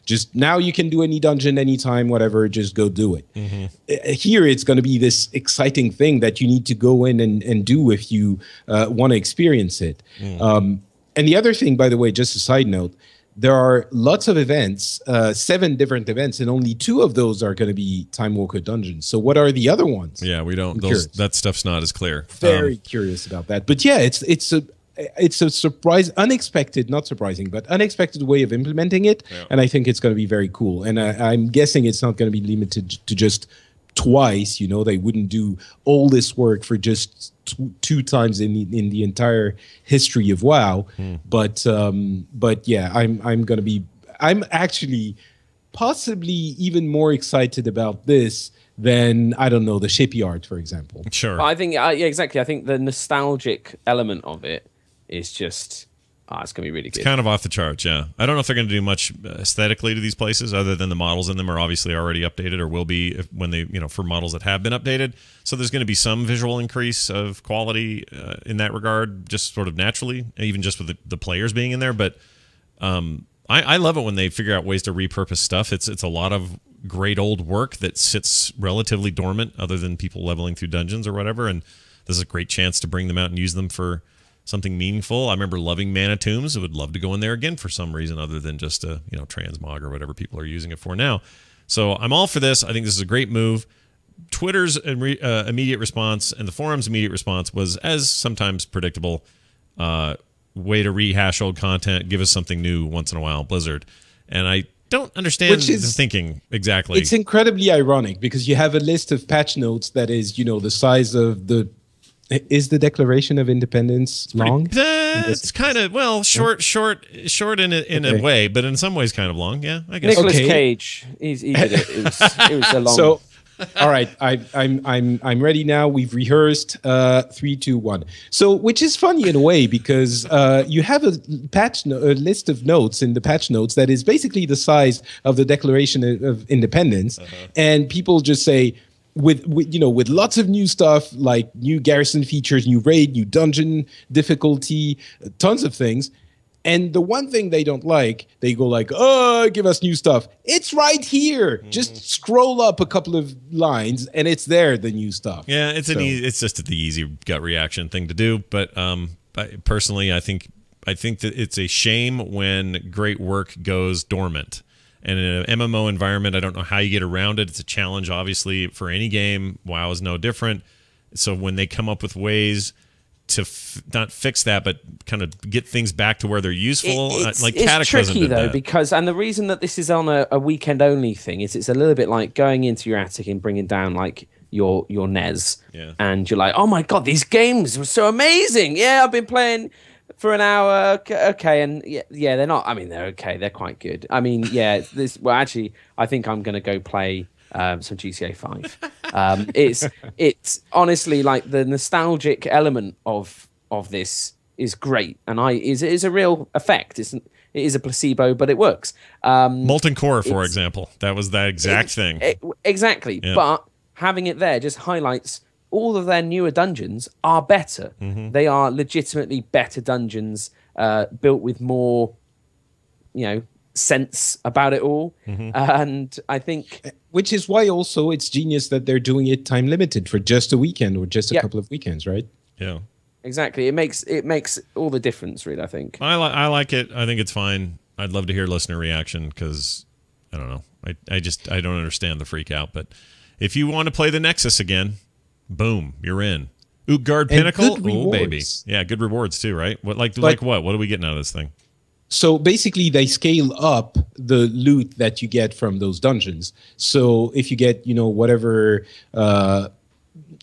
just now you can do any dungeon, anytime, whatever, just go do it. Mm-hmm. Here, it's going to be this exciting thing that you need to go in and do if you want to experience it. Mm. And the other thing, by the way, just a side note, there are lots of events, 7 different events, and only 2 of those are going to be Time Walker dungeons. So what are the other ones? Yeah, we don't. That stuff's not as clear. Very curious about that. But yeah, it's a surprise, unexpected, not surprising, but unexpected way of implementing it. Yeah. And I think it's going to be very cool. And I'm guessing it's not going to be limited to just twice. They wouldn't do all this work for just 2 times in the entire history of WoW. But yeah, I'm actually possibly even more excited about this than, I don't know, the shipyard, for example. Sure. I think exactly. I think the nostalgic element of it is just it's gonna be really good. Kind of off the charts, yeah. I don't know if they're going to do much aesthetically to these places, other than the models in them are obviously already updated, or will be when they, for models that have been updated. So there's going to be some visual increase of quality in that regard, just sort of naturally, even just with the players being in there. But I love it when they figure out ways to repurpose stuff. It's a lot of great old work that sits relatively dormant, other than people leveling through dungeons or whatever. And this is a great chance to bring them out and use them for something meaningful. I remember loving Mana Tombs. I would love to go in there again for some reason other than just a transmog or whatever people are using it for now. So I'm all for this. I think this is a great move. Twitter's immediate response and the forum's immediate response was, as sometimes predictable, way to rehash old content, give us something new once in a while, Blizzard. And I don't understand the thinking exactly. It's incredibly ironic because you have a list of patch notes that is, the size of the... Is the Declaration of Independence long? It's kind of, short in a way, but in some ways kind of long. Yeah, I guess. Nicolas Cage, he did it. It was a long. So, all right, I'm ready now. We've rehearsed. 3, 2, 1. So, which is funny in a way because you have a list of notes in the patch notes that is basically the size of the Declaration of Independence, and people just say, with lots of new stuff like new garrison features, new raid, new dungeon difficulty, tons of things. And the one thing they don't like, they go like, "Oh, give us new stuff." It's right here. Just scroll up a couple of lines, and it's there. The new stuff. Yeah, it's just the easy gut reaction thing to do. But personally, I think that it's a shame when great work goes dormant. And in an MMO environment, I don't know how you get around it. It's a challenge, obviously, for any game. WoW is no different. So when they come up with ways to not fix that, but kind of get things back to where they're useful, it's tricky though, and the reason that this is on a weekend only thing is it's a little bit like going into your attic and bringing down like your NES, and you're like, oh my god, these games were so amazing. Yeah, I've been playing for an hour, okay, and yeah, they're not. I mean, they're okay. They're quite good. I mean, yeah. Actually, I think I'm going to go play some GTA 5. It's honestly like the nostalgic element of this is great, and it is a real effect. It is a placebo, but it works. Molten Core, for example, that was that exact thing. Exactly, yeah. But having it there just highlights. All of their newer dungeons are better. They are legitimately better dungeons, built with more, sense about it all. And I think, which is why also it's genius that they're doing it time limited for just a weekend or just a couple of weekends, right? Yeah, exactly. It makes all the difference, really. I think I like it. I think it's fine. I'd love to hear listener reaction because I don't know. I don't understand the freak out. But if you want to play the Nexus again. Boom, you're in. Utgard Pinnacle, oh baby, yeah, good rewards too, right? What like what? What are we getting out of this thing? So basically, they scale up the loot that you get from those dungeons. So if you get whatever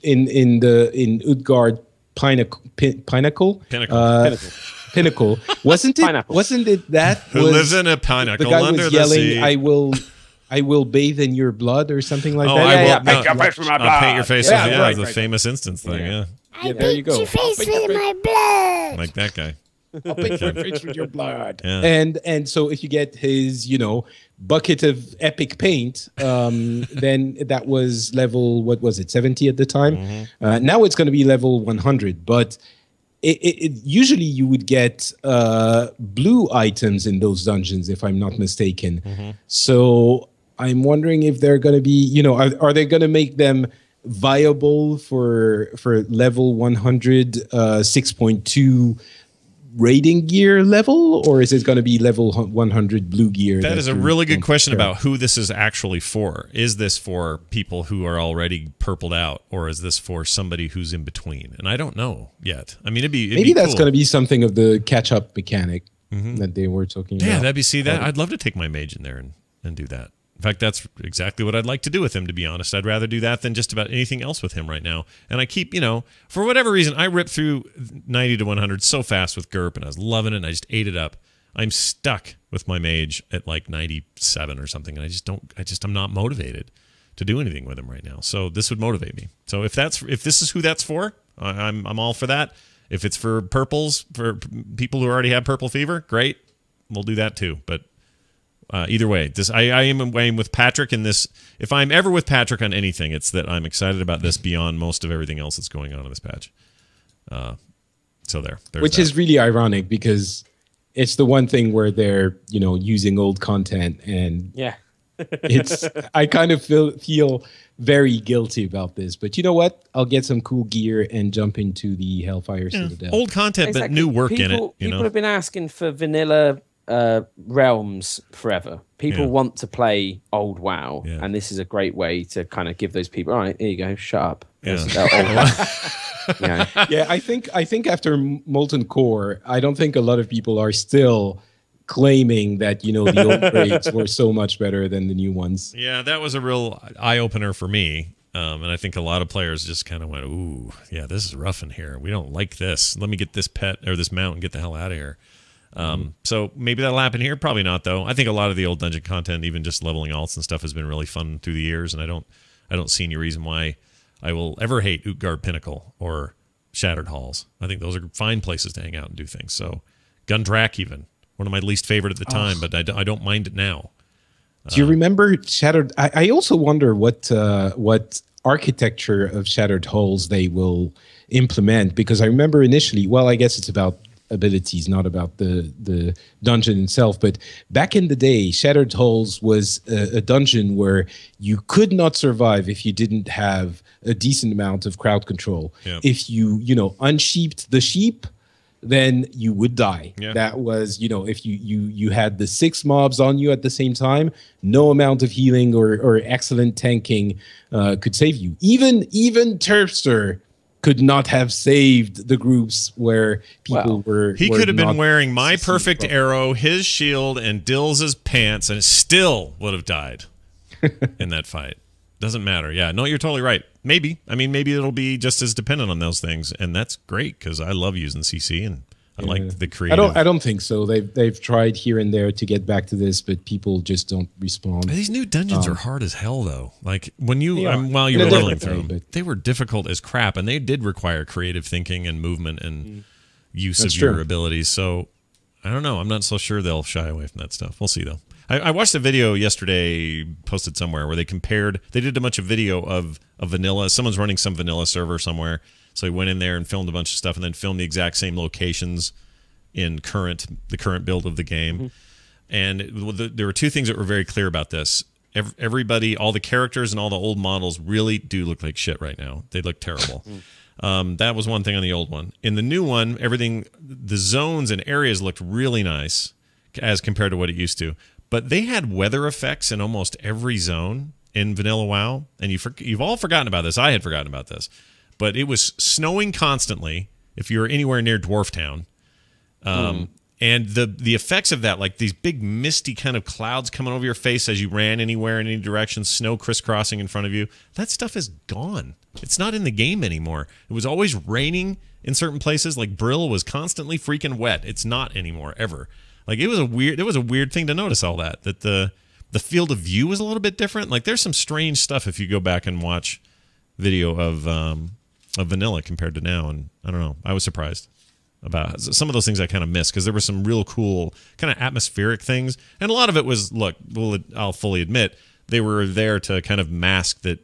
in Utgard Pinnacle, wasn't it? Pineapple. Wasn't it that who lives in a pineapple the guy under was yelling, the sea? I will bathe in your blood or something like that. Paint your face with my blood. I'll paint your face with the famous instance thing. Yeah. Yeah, there you go. Your face with my blood. Like that guy. I'll paint your face with your blood. Yeah. And so if you get his, bucket of epic paint, then that was level, what was it, 70 at the time? Now it's going to be level 100, but it usually you would get blue items in those dungeons, if I'm not mistaken. So I'm wondering if they're going to be, are they going to make them viable for level 100 6.2 raiding gear level, or is it going to be level 100 blue gear? That is a really good question about who this is actually for. Is this for people who are already purpled out, or is this for somebody who's in between? And I don't know yet. I mean, it'd maybe that's cool. going to be something of the catch-up mechanic that they were talking about. Yeah, I'd love to take my mage in there and do that. In fact, that's exactly what I'd like to do with him, to be honest. I'd rather do that than just about anything else with him right now. And I keep, for whatever reason, I ripped through 90 to 100 so fast with GURP, and I was loving it, and I just ate it up. I'm stuck with my mage at like 97 or something, and I'm not motivated to do anything with him right now. So this would motivate me. So if this is who that's for, I'm all for that. If it's for purples, for people who already have purple fever, great. We'll do that too. But either way, I am with Patrick in this. If I'm ever with Patrick on anything, it's that I'm excited about this beyond most of everything else that's going on in this patch. So there's which that. is really ironic because it's the one thing where they're using old content, and Yeah. it's I kind of feel very guilty about this. But you know what? I'll get some cool gear and jump into the Hellfire Citadel. Old content, but new work in it. People have been asking for vanilla realms forever. People want to play old WoW, and this is a great way to kind of give those people. All right, here you go. Shut up. Yeah, I think after Molten Core, I don't think a lot of people are still claiming that the old grades were so much better than the new ones. Yeah, that was a real eye opener for me, and I think a lot of players just kind of went, "Ooh, yeah, this is rough in here. We don't like this. Let me get this pet or this mount and get the hell out of here." So maybe that'll happen here. Probably not, though. I think a lot of the old dungeon content, even just leveling alts and stuff, has been really fun through the years, and I don't see any reason why I will ever hate Utgard Pinnacle or Shattered Halls. I think those are fine places to hang out and do things. So Gundrak, even one of my least favorite at the time, but I don't mind it now. Do you remember Shattered? I also wonder what architecture of Shattered Halls they will implement, because I remember initially, well, I guess it's about abilities, not about the dungeon itself, but back in the day, Shattered Halls was a dungeon where you could not survive if you didn't have a decent amount of crowd control. Yep. If you unsheeped the sheep, then you would die. Yeah. That was, if you had the 6 mobs on you at the same time, no amount of healing or excellent tanking could save you. Even Terpster could not have saved the groups where people were. He could have been wearing my perfect arrow, his shield, and Dill's pants, and it still would have died in that fight. Doesn't matter. Yeah, no, you're totally right. Maybe. I mean, maybe it'll be just as dependent on those things, and that's great because I love using CC and I like the creative. I don't think so. They've tried here and there to get back to this, but people just don't respond. These new dungeons are hard as hell, though. Like when you while you In were a leveling different through way, them, they were difficult as crap, and they did require creative thinking and movement and use That's of your true. abilities. So I don't know. I'm not so sure they'll shy away from that stuff. We'll see, though. I watched a video yesterday posted somewhere where they did a bunch of video of vanilla. Someone's running some vanilla server somewhere. So he went in there and filmed a bunch of stuff and then filmed the exact same locations in the current build of the game. And there were two things that were very clear about this. Everybody, all the characters and all the old models really do look like shit right now. They look terrible. That was one thing on the old one. In the new one, the zones and areas looked really nice as compared to what it used to. But they had weather effects in almost every zone in Vanilla WoW, and you've all forgotten about this. I had forgotten about this, but it was snowing constantly if you're anywhere near Dwarf Town, and the effects of that, like these big misty kind of clouds coming over your face as you ran anywhere in any direction, snow crisscrossing in front of you. That stuff is gone. It's not in the game anymore. It was always raining in certain places. Like Brill was constantly freaking wet. It's not anymore ever. Like it was a weird thing to notice all that the field of view was a little bit different. Like there's some strange stuff if you go back and watch video of Vanilla compared to now, and I don't know. I was surprised about some of those things I kind of missed because there were some real cool kind of atmospheric things, and a lot of it was I'll fully admit they were there to kind of mask that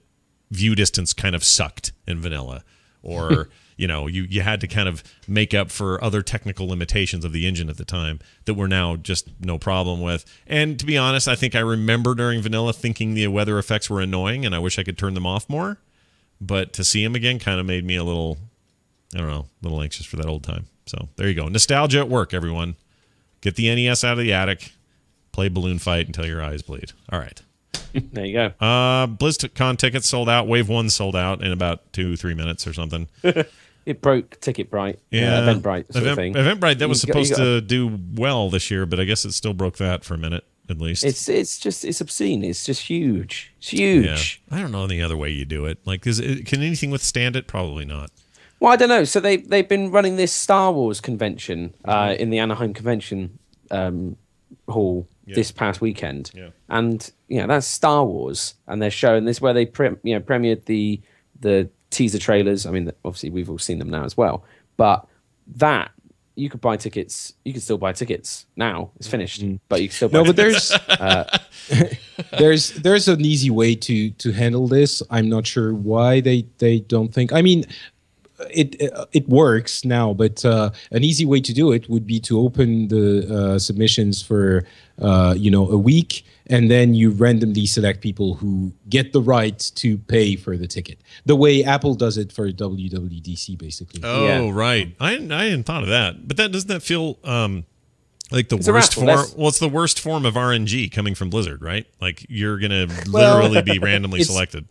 view distance kind of sucked in Vanilla, or you had to kind of make up for other technical limitations of the engine at the time that we're now just no problem with. And to be honest, I think I remember during Vanilla thinking the weather effects were annoying and I wish I could turn them off more. But to see them again kind of made me a little anxious for that old time. So there you go. Nostalgia at work, everyone. Get the NES out of the attic. Play Balloon Fight until your eyes bleed. All right. There you go. BlizzCon tickets sold out. Wave 1 sold out in about 2-3 minutes or something. It broke Ticketbrite. Eventbrite sort of thing. Eventbrite, that was supposed to do well this year, but I guess it still broke that for a minute at least. It's obscene. It's just huge. It's huge. Yeah. I don't know any other way you do it. Like, can anything withstand it? Probably not. Well, I don't know. So they've been running this Star Wars convention in the Anaheim Convention Hall this past weekend, and that's Star Wars, and they're showing this where they premiered the teaser trailers. I mean, obviously we've all seen them now as well, but that you could buy tickets. You can still buy tickets now. It's finished, but you can still buy No, but tickets. there's an easy way to handle this. I'm not sure why they don't think. I mean, it works now, but an easy way to do it would be to open the submissions for a week, and then you randomly select people who get the right to pay for the ticket, the way Apple does it for WWDC, basically. Oh, Yeah. right. I hadn't thought of that. But doesn't that feel like the It's a worst raffle. form? That's- Well, it's the worst form of RNG coming from Blizzard, right? Like you're gonna literally be randomly it's- selected.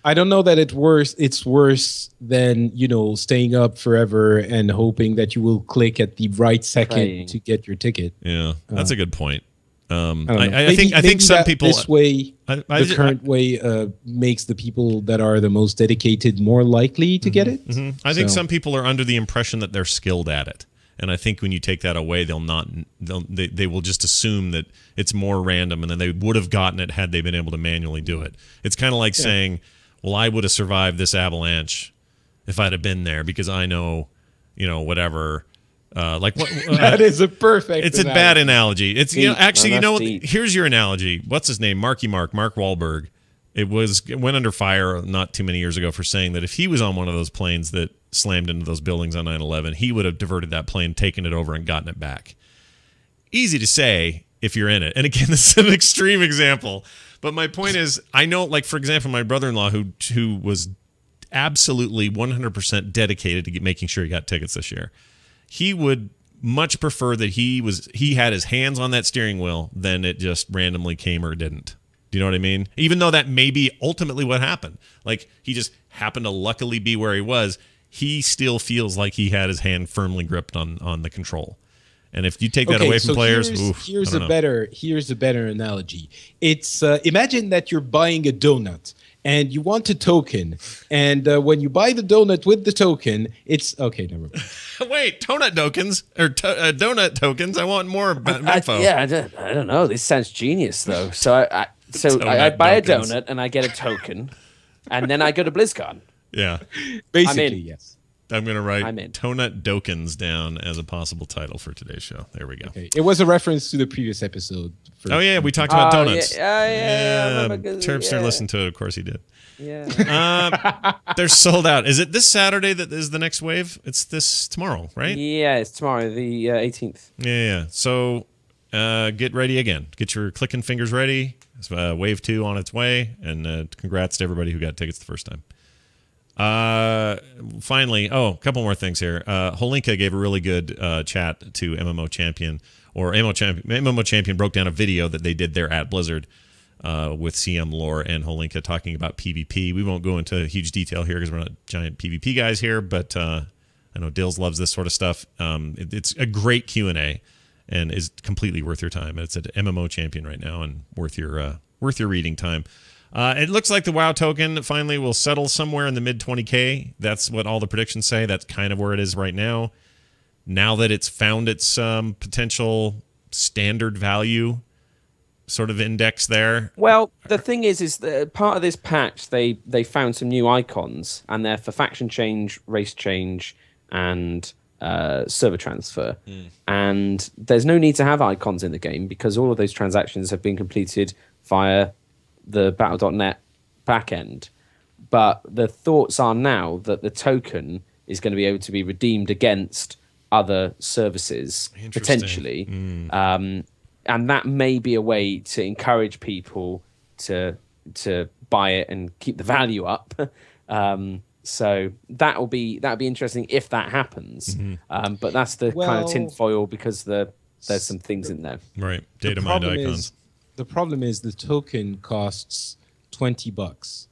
I don't know that it's worse than staying up forever and hoping that you will click at the right second Playing. to get your ticket. Yeah, that's a good point. I don't know. I think some that people this way, I the current way makes the people that are the most dedicated more likely to get it. I think So- some people are under the impression that they're skilled at it, and I think when you take that away, they will just assume that it's more random, and then they would have gotten it had they been able to manually do it. It's kind of like saying, "Well, I would have survived this avalanche if I'd have been there because I know, whatever." Like what? That is a perfect. It's a bad analogy. It's Deep. actually No, that's deep. here's your analogy. What's his name? Mark Wahlberg. It went under fire not too many years ago for saying that if he was on one of those planes that slammed into those buildings on 9/11, he would have diverted that plane, taken it over, and gotten it back. Easy to say if you're in it. And again, this is an extreme example. But my point is, I know, like, for example, my brother-in-law who was absolutely 100% dedicated to making sure he got tickets this year. He would much prefer that he had his hands on that steering wheel than it just randomly came or didn't. Do you know what I mean? Even though that may be ultimately what happened. Like, he just happened to luckily be where he was. He still feels like he had his hand firmly gripped on the control. And if you take that away from players, here's a better analogy. It's imagine that you're buying a donut and you want a token, and when you buy the donut with the token, it's okay. Never mind. wait, donut tokens or donut tokens. I want more info. I don't know. This sounds genius, though. So I buy a tokens. donut and I get a token, and then I go to BlizzCon. Yeah. Basically, in. yes. I'm going to write I'm in. Donut Dokens down as a possible title for today's show. There we go. Okay. It was a reference to the previous episode. Oh, yeah, we talked about Oh, donuts. yeah, I remember 'cause- Terpster yeah. listened to it. Of course he did. Yeah. They're sold out. Is it this Saturday that is the next wave? It's this tomorrow, right? Yeah, it's tomorrow, the 18th. Yeah. So get ready again. Get your clicking fingers ready. It's, wave 2 on its way. And congrats to everybody who got tickets the first time. Finally, a couple more things here. Holinka gave a really good chat to MMO Champion, or MMO Champion broke down a video that they did there at Blizzard with CM Lore and Holinka talking about PvP. We won't go into huge detail here because we're not giant PvP guys here, but I know Dills loves this sort of stuff. It's a great Q&A and is completely worth your time. It's at MMO Champion right now and worth your reading time. It looks like the WoW token finally will settle somewhere in the mid 20K. That's what all the predictions say. That's kind of where it is right now. Now that it's found its potential standard value sort of index there. Well, the thing is that part of this patch, they found some new icons, and they're for faction change, race change, and server transfer. And there's no need to have icons in the game because all of those transactions have been completed via the Battle.net backend. But the thoughts are now that the token is going to be able to be redeemed against other services, potentially. And that may be a way to encourage people to buy it and keep the value up. So that'll be interesting if that happens. But that's the kind of tinfoil because there's some things in there. Right. Data mined icons. The problem is the token costs $20.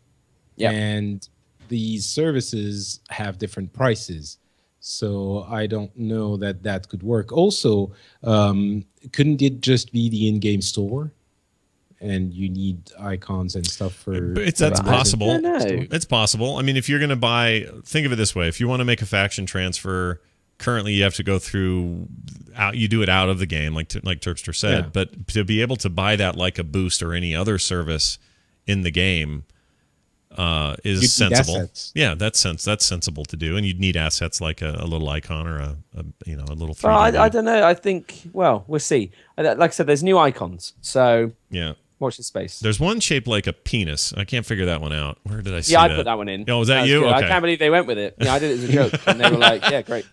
Yeah. And these services have different prices. So I don't know that could work. Also, couldn't it just be the in-game store? And you need icons and stuff for... That's possible. I don't know. It's possible. I mean, if you're going to buy... Think of it this way. If you want to make a faction transfer... Currently, you have to go through. You do it out of the game, like Terpster said. Yeah. But to be able to buy that like a boost or any other service in the game, is need sensible. assets. Yeah, that's sensible to do, and you'd need assets like a little icon or a little 3D. Well, I view. don't know. I think, well, we'll see. Like I said, there's new icons. So Yeah. watch the space. There's one shaped like a penis. I can't figure that one out. Where did I see Yeah, I that? put that one in. Oh, was that you? good. I Okay. can't believe they went with it. Yeah, I did it as a joke. And they were like, yeah, great.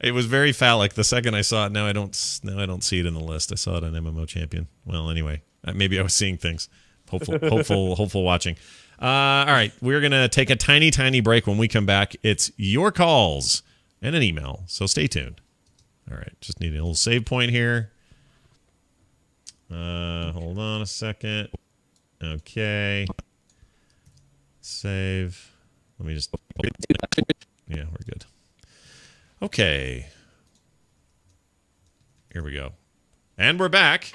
It was very phallic. The second I saw it, now I don't see it in the list. I saw it on MMO Champion. Well, anyway, maybe I was seeing things. Hopeful watching. All right, we're gonna take a tiny break. When we come back, it's your calls and an email. So stay tuned. All right, just need a little save point here. Hold on a second. Okay. Save. Let me just. Yeah, we're good. Okay. Here we go. And we're back.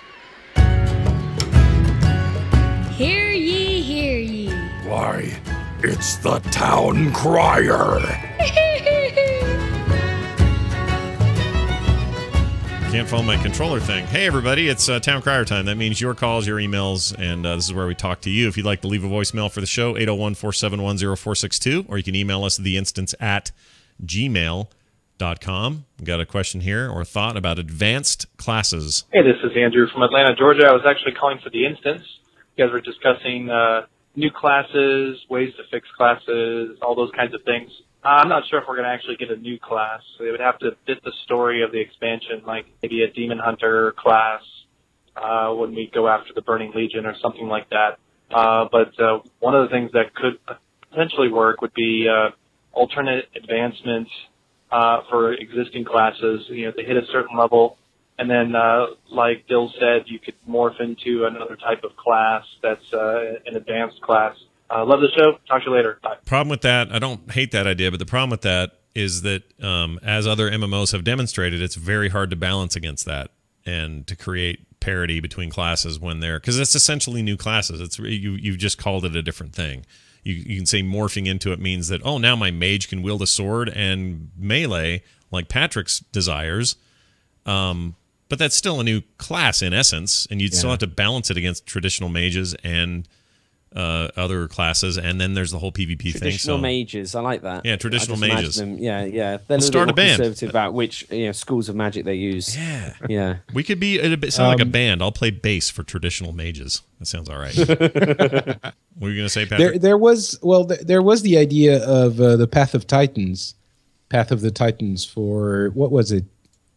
Hear ye, hear ye. Why, it's the town crier. Can't follow my controller thing. Hey, everybody, it's Town Crier time. That means your calls, your emails, and this is where we talk to you. If you'd like to leave a voicemail for the show, 801-471-0462, or you can email us theinstance@gmail.com. We've got a question here or thought about advanced classes. Hey, this is Andrew from Atlanta, Georgia. I was actually calling for the instance. You guys were discussing new classes, ways to fix classes, all those kinds of things. I'm not sure if we're going to actually get a new class. So it would have to fit the story of the expansion, like maybe a Demon Hunter class when we go after the Burning Legion or something like that. But one of the things that could potentially work would be alternate advancement for existing classes. You know, they hit a certain level, and then, like Dill said, you could morph into another type of class that's an advanced class. Love the show. Talk to you later. Bye. Problem with that, I don't hate that idea, but the problem with that is that as other MMOs have demonstrated, it's very hard to balance against that and to create parity between classes when they're, because it's essentially new classes. It's you've just called it a different thing. You can say morphing into it means that, oh, now my mage can wield a sword and melee like Patrick's desires. But that's still a new class in essence, and you'd still have to balance it against traditional mages and other classes, and then there's the whole PvP thing. Traditional mages, I like that. Yeah, traditional I just mages. imagine them, yeah. They're a Start little a band. conservative about which schools of magic they use. Yeah. We could be sound like a band. I'll play bass for traditional mages. That sounds all right. What were you going to say, Patrick? There was the idea of the Path of Titans, Path of the Titans for what was it?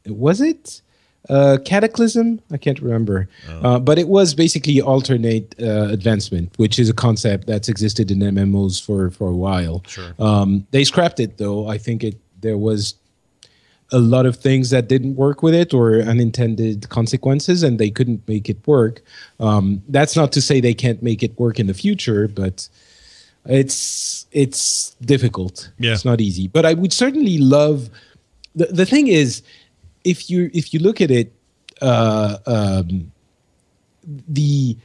Was it Cataclysm? I can't remember. But it was basically alternate advancement, which is a concept that's existed in MMOs for a while. Sure. They scrapped it though. I think there was a lot of things that didn't work with it or unintended consequences, and they couldn't make it work. That's not to say they can't make it work in the future, but it's difficult. Yeah. It's not easy. But I would certainly love. The thing is, if you look at it, the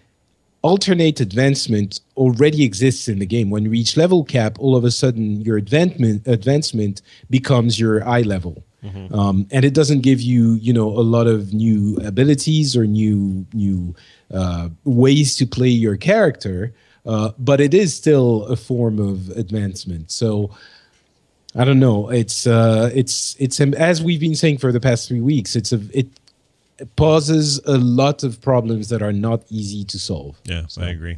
alternate advancement already exists in the game. When you reach level cap, all of a sudden your advancement becomes your eye level. And it doesn't give you, a lot of new abilities or new ways to play your character, but it is still a form of advancement. So I don't know. It's as we've been saying for the past 3 weeks. It poses a lot of problems that are not easy to solve. Yeah, so. I agree.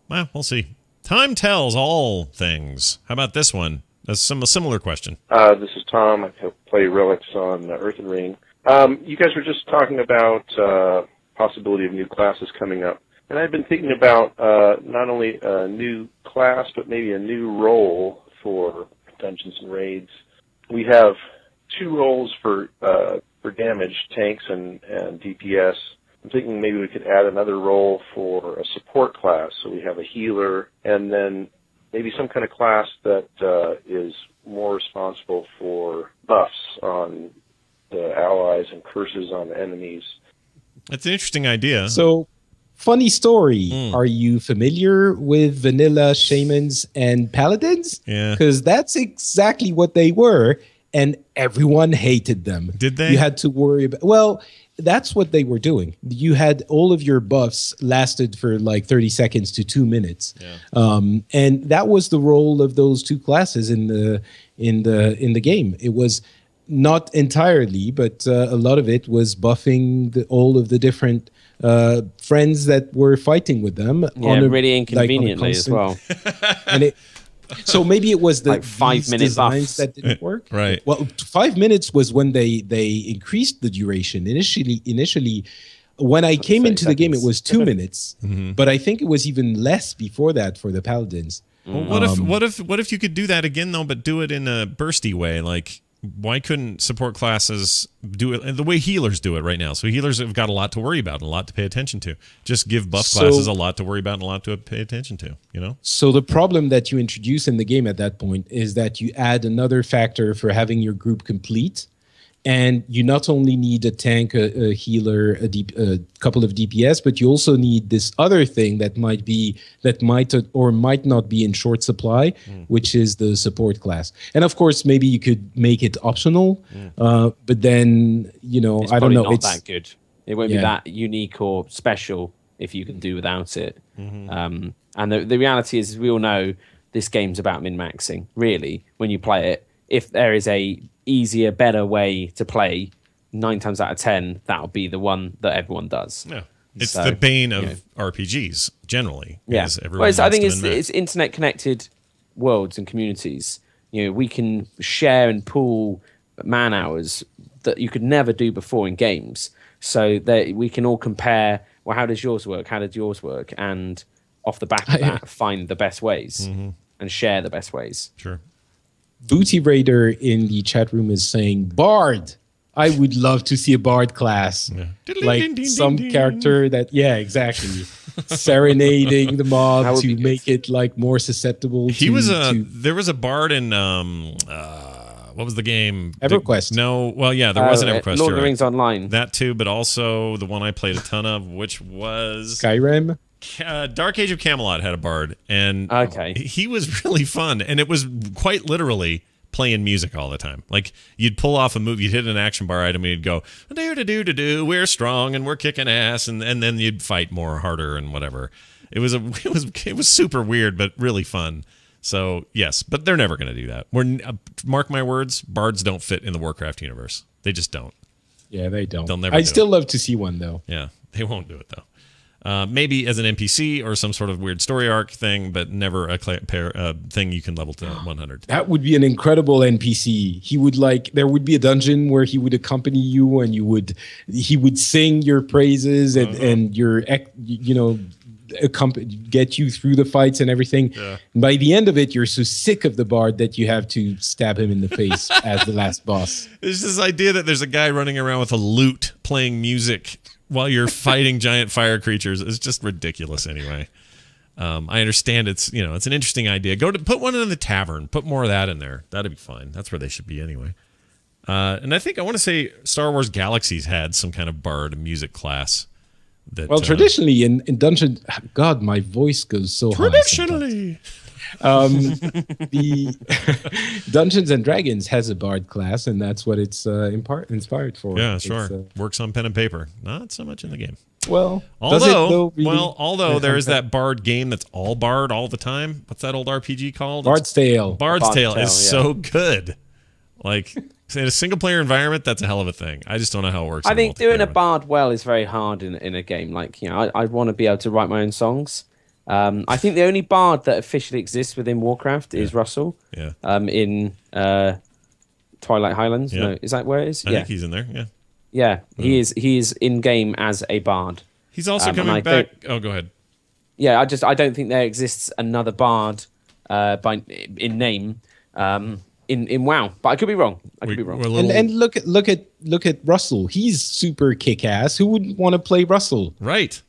Well, we'll see. Time tells all things. How about this one? That's a similar question. This is Tom. I play relics on Earthen Ring. You guys were just talking about possibility of new classes coming up. And I've been thinking about not only a new class, but maybe a new role for Dungeons and Raids. We have 2 roles for damage, tanks and DPS. I'm thinking maybe we could add another role for a support class. So we have a healer, and then maybe some kind of class that is more responsible for buffs on the allies and curses on the enemies. That's an interesting idea. So, funny story. Are you familiar with vanilla shamans and paladins? Yeah. Because that's exactly what they were, and everyone hated them. Did they? You had to worry about... Well, that's what they were doing. You had all of your buffs lasted for like 30 seconds to 2 minutes, and that was the role of those two classes in the game. It was not entirely, but a lot of it was buffing all of the different friends that were fighting with them. Yeah, really inconveniently as well. And so maybe it was the like 5 minute buffs that didn't work. Right. Well, 5 minutes was when they increased the duration. Initially, when I came into the game, it was 2 minutes, but I think it was even less before that for the paladins. Well, what if you could do that again though, but do it in a bursty way? Like, why couldn't support classes do it the way healers do it right now? So healers have got a lot to worry about and a lot to pay attention to. Just give buff classes a lot to worry about and a lot to pay attention to, you know? So the problem that you introduce in the game at that point is that you add another factor for having your group complete. And you not only need a tank, a healer, a couple of DPS, but you also need this other thing that might or might not be in short supply, which is the support class. And of course, maybe you could make it optional, but then it's I don't know. Not that good. It won't be that unique or special if you can do without it. And the reality is, we all know this game's about min-maxing. Really, when you play it, if there is a easier, better way to play, 9 times out of 10, that'll be the one that everyone does. Yeah, it's the bane of RPGs generally. Yeah, I think it's internet connected worlds and communities. We can share and pool man hours that you could never do before in games, so that we can all compare. Well, how does yours work? How did yours work? And off the back of that, find the best ways and share the best ways. Sure. Booty Raider in the chat room is saying Bard. I would love to see a Bard class, like some character that, exactly, serenading the mob to make it like more susceptible. There was a Bard in what was the game? EverQuest. There was an EverQuest. Lord of the Rings Online. That too, but also the one I played a ton of, which was Skyrim. Dark Age of Camelot had a bard, and he was really fun, and it was quite literally playing music all the time. Like, you'd pull off a move, you'd hit an action bar item, and you'd go, do, we're strong and we're kicking ass, and then you'd fight more harder and whatever. It was super weird, but really fun. So yes, but they're never going to do that. Mark my words, bards don't fit in the Warcraft universe. They just don't. Yeah, they don't. They'll never. I'd still love to see one though. Yeah, they won't do it though. Maybe as an NPC or some sort of weird story arc thing, but never a thing you can level to 100. That would be an incredible NPC. There would be a dungeon where he would accompany you, and he would sing your praises and get you through the fights and everything. Yeah. And by the end of it, you're so sick of the bard that you have to stab him in the face as the last boss. There's this idea that there's a guy running around with a lute playing music while you're fighting giant fire creatures. It's just ridiculous anyway. I understand it's an interesting idea. Put one in the tavern. Put more of that in there. That'd be fine. That's where they should be anyway. And I want to say Star Wars Galaxies had some kind of bard music class. Traditionally in Dungeon, God, my voice goes so high. Traditionally. The Dungeons and Dragons has a bard class, and that's what it's inspired for. Yeah, sure. Works on pen and paper. Not so much in the game. Well, although there is that bard game that's all bard all the time. What's that old RPG called? Bard's Tale. Bard's Tale is so good. Like, in a single player environment, that's a hell of a thing. I just don't know how it works. I think doing a bard well is very hard in a game. Like, I want to be able to write my own songs. I think the only bard that officially exists within Warcraft is Russell. Yeah. In Twilight Highlands. Yeah. No, is that where it is? I think he's in there. Yeah. Yeah, he is in game as a bard. He's also coming back. Go ahead. Yeah, I don't think there exists another bard in name in WoW, but I could be wrong. And look at Russell. He's super kick-ass. Who would want to play Russell? Right.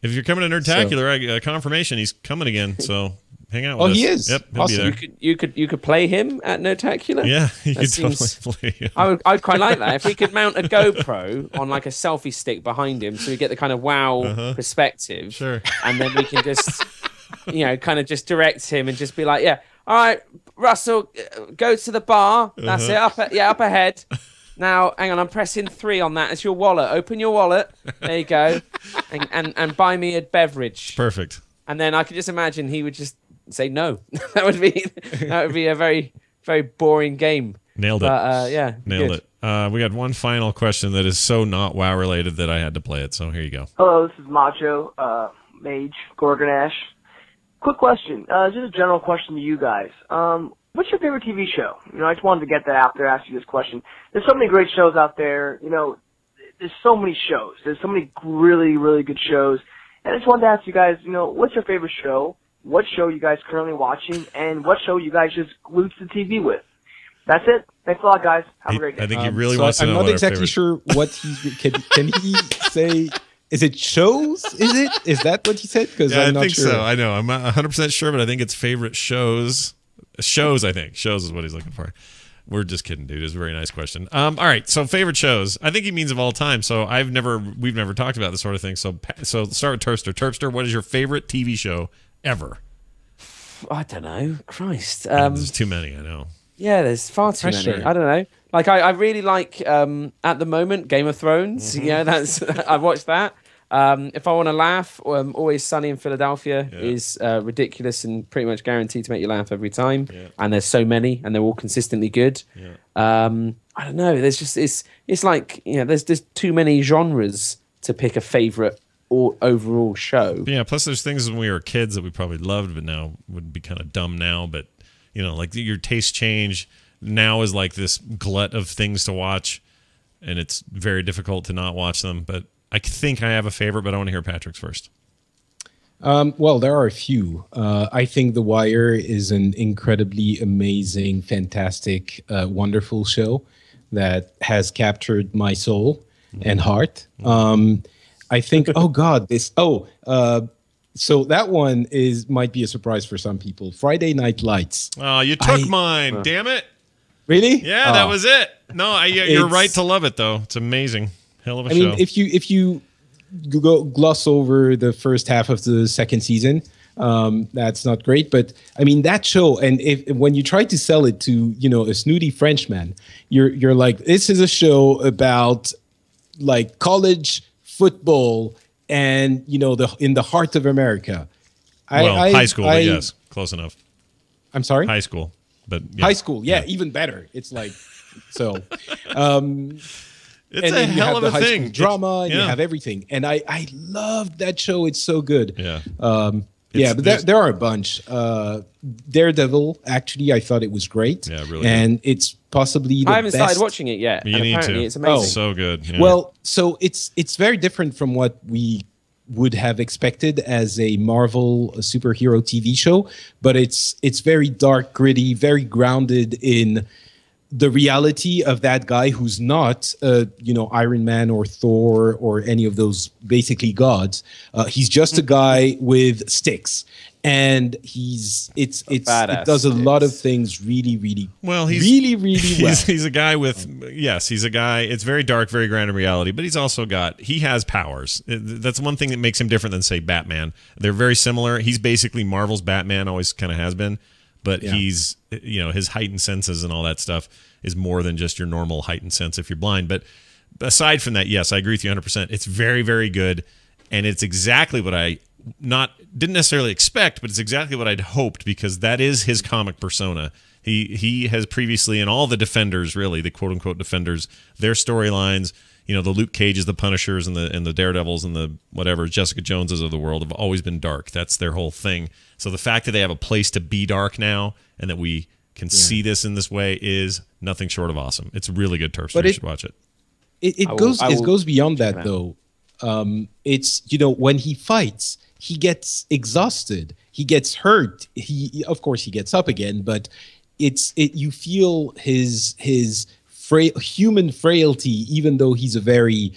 If you're coming to Nerdtacular, confirmation he's coming again. So hang out with us. He is. Yep, he'll awesome. be there. You could play him at Nerdtacular. Yeah, you could totally play him. I'd quite like that if we could mount a GoPro on like a selfie stick behind him, so we get the kind of WoW perspective. Sure. And then we can just, kind of just direct him and just be like, yeah, all right, Russell, go to the bar. That's it. Up ahead. Now, hang on, I'm pressing 3 on that. It's your wallet. Open your wallet. There you go. And buy me a beverage. Perfect. And then I could just imagine he would just say no. that would be a very, very boring game. Nailed it. But, yeah. Nailed good. it. We got one final question that is so not WoW related that I had to play it. So here you go. Hello, this is Macho, Mage, Gorgonash. Quick question, just a general question to you guys. What's your favorite TV show? I just wanted to get that out there, ask you this question. There's so many great shows out there. There's so many shows. There's so many really, really good shows. And I just wanted to ask you guys, what's your favorite show? What show you guys currently watching? And what show you guys just glued to the TV with? That's it. Thanks a lot, guys. Have a great day. I think he really wants to know. I'm what not our exactly favorite- sure what he can he say. Is it shows? Is that what he said? Because Yeah, I'm I not think sure. so. I know. I'm not 100% sure, but I think it's favorite shows. Shows, I think. Shows is what he's looking for. We're just kidding, dude. It's a very nice question. All right. So favorite shows. I think he means of all time. So we've never talked about this sort of thing. So start with Terpster. Terpster, what is your favorite TV show ever? I don't know. Christ. There's too many, I know. Yeah, there's far too Pressure. many. I don't know. Like I really like at the moment Game of Thrones. Mm-hmm. Yeah, that's I've watched that. If I want to laugh, Always Sunny in Philadelphia is ridiculous and pretty much guaranteed to make you laugh every time. Yeah. And there's so many, and they're all consistently good. Yeah. I don't know. There's just it's like there's just too many genres to pick a favorite or overall show. Yeah, plus there's things when we were kids that we probably loved, but now would be kind of dumb now. But, like your tastes change. Now is like this glut of things to watch, and it's very difficult to not watch them. But I think I have a favorite, but I want to hear Patrick's first. Well, there are a few. I think The Wire is an incredibly amazing, fantastic, wonderful show that has captured my soul and heart. I think, oh God, so that one might be a surprise for some people. Friday Night Lights. Oh, you took mine. Damn it. Really? Yeah, that was it. No, you're right to love it, though. It's amazing. Hell of a show. I mean, if you go gloss over the first half of the second season, that's not great. But I mean, that show, and when you try to sell it to a snooty Frenchman, you're like, this is a show about like college football and in the heart of America. High school, but yes, close enough. I'm sorry, high school, but yeah. High school, even better. It's like so. It's and a then you hell have of the a high thing. school drama, and you have everything. And I loved that show. It's so good. Yeah. But there are a bunch. Daredevil, actually, I thought it was great. Yeah, really. And it's possibly the I haven't best. started watching it yet. You and need apparently to. It's amazing. So good. Yeah. Well, so it's very different from what we would have expected as a Marvel superhero TV show, but it's very dark, gritty, very grounded in the reality of that guy who's not, Iron Man or Thor or any of those basically gods. He's just a guy with sticks, and it does a lot of things really, really well. Really well. He's a guy with he's a guy. It's very dark, very grounded in reality, but he has powers. That's one thing that makes him different than say Batman. They're very similar. He's basically Marvel's Batman, always kind of has been. But he's, his heightened senses and all that stuff is more than just your normal heightened sense if you're blind. But aside from that, yes, I agree with you 100%. It's very, very good. And it's exactly what I didn't necessarily expect, but it's exactly what I'd hoped, because that is his comic persona. He has previously, in all the Defenders, really, the quote-unquote Defenders, their storylines, the Luke Cages, the Punishers, and the Daredevils, and the whatever, Jessica Joneses of the world have always been dark. That's their whole thing. So the fact that they have a place to be dark now, and that we can see this in this way, is nothing short of awesome. It's really good, Terpster. You should watch it. It goes beyond that, though. It's when he fights, he gets exhausted, he gets hurt. Of course he gets up again, but you feel his human frailty. Even though he's a very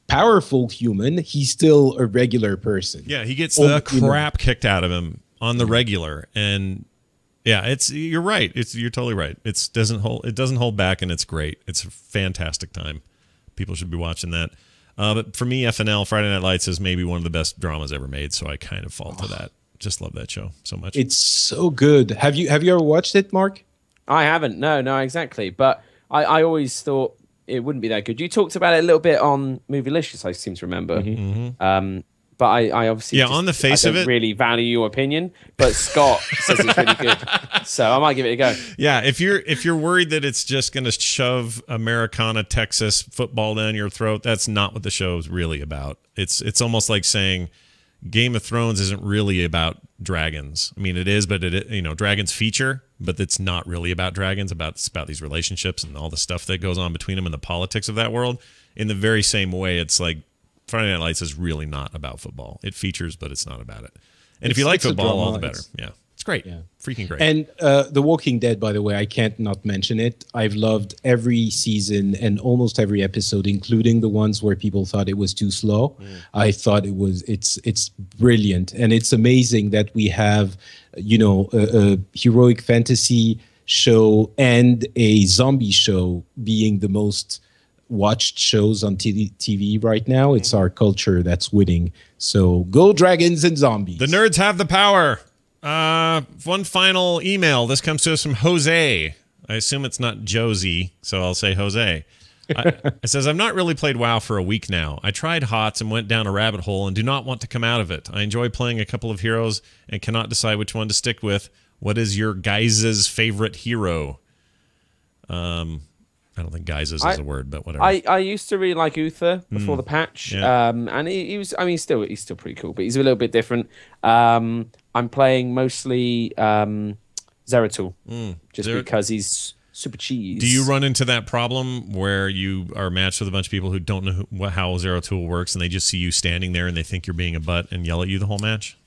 powerful human, he's still a regular person. Yeah, he gets the crap kicked out of him on the regular, and you're right. You're totally right. It doesn't hold back, and it's great. It's a fantastic time. People should be watching that. But for me, FNL, Friday Night Lights, is maybe one of the best dramas ever made, so I kind of fall to that. Just love that show so much. It's so good. Have you ever watched it, Mark? I haven't. No, exactly. But I always thought it wouldn't be that good. You talked about it a little bit on Movielicious, I seem to remember. But I obviously on the face I of don't it, really value your opinion. But Scott says it's really good, so I might give it a go. yeah. If you're worried that it's just going to shove Americana, Texas football down your throat, that's not what the show is really about. It's almost like saying Game of Thrones isn't really about dragons. I mean, it is, but dragons feature, but it's not really about dragons. It's about these relationships and all the stuff that goes on between them and the politics of that world. In the very same way, it's like Friday Night Lights is really not about football. It features, but it's not about it. And if you like football, all the better. Yeah, it's great. Yeah. Freaking great. And The Walking Dead, by the way, I can't not mention it. I've loved every season and almost every episode, including the ones where people thought it was too slow. I thought it's brilliant. And it's amazing that we have, a heroic fantasy show and a zombie show being the most watched shows on TV right now. It's our culture that's winning. So go dragons and zombies. The nerds have the power. One final email. This comes to us from Jose. I assume it's not Josie, so I'll say Jose. It says, I've not really played WoW for a week now. I tried HOTS and went down a rabbit hole and do not want to come out of it. I enjoy playing a couple of heroes and cannot decide which one to stick with. What is your guys' favorite hero? I don't think guys is a word, but whatever. I used to really like Uther before the patch, and he was. I mean, he's still pretty cool, but he's a little bit different. I'm playing mostly Zeratul, just because he's super cheese. Do you run into that problem where you are matched with a bunch of people who don't know how Zeratul works, and they just see you standing there and they think you're being a butt and yell at you the whole match?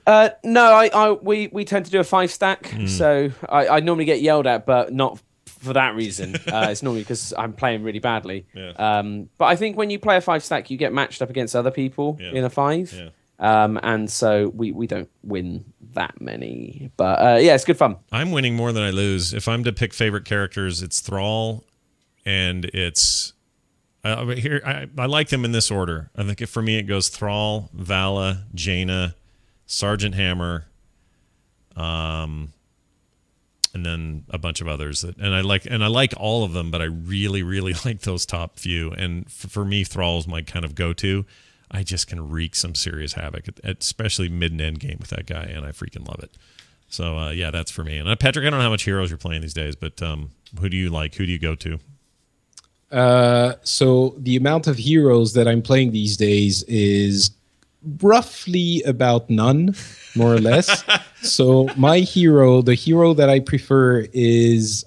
No, we tend to do a 5-stack, so I normally get yelled at, but not for that reason. It's normally because I'm playing really badly. Yeah. But I think when you play a 5-stack, you get matched up against other people in a 5. Yeah. And so we don't win that many. But yeah, it's good fun. I'm winning more than I lose. If I'm to pick favorite characters, it's Thrall, and it's... I like them in this order. I think for me it goes Thrall, Vala, Jaina, Sergeant Hammer, and then a bunch of others and I like all of them, but I really, really like those top few. And for me, Thrall is my kind of go-to. I just can wreak some serious havoc, especially mid and end game with that guy, and I freaking love it. So yeah, that's for me. And Patrick, I don't know how much heroes you're playing these days, but who do you like? Who do you go to? So the amount of heroes that I'm playing these days is roughly about none, more or less. So the hero that I prefer is,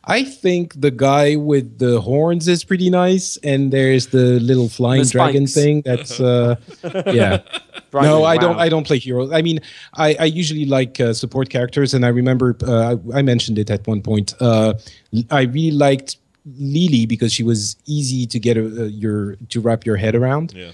I think the guy with the horns is pretty nice, and there's the little flying dragon thing. That's yeah. No, I don't play heroes. I mean, I usually like support characters, and I remember I mentioned it at one point. I really liked Lily because she was easy to get to wrap your head around. Yeah.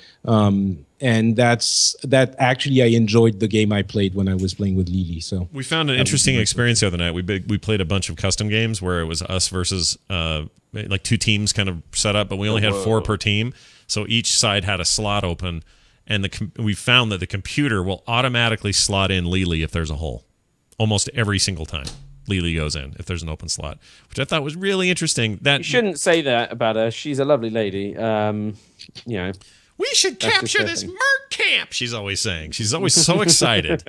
And that actually I enjoyed the game I played when I was playing with Lily. So we found an interesting experience the other night. We played a bunch of custom games where it was us versus like two teams kind of set up, but we only had 4 per team. So each side had a slot open, and we found that the computer will automatically slot in Lily if there's a hole. Almost every single time Lily goes in if there's an open slot, which I thought was really interesting. That you shouldn't say that about her. She's a lovely lady. We should capture this merc camp, she's always saying. She's always so excited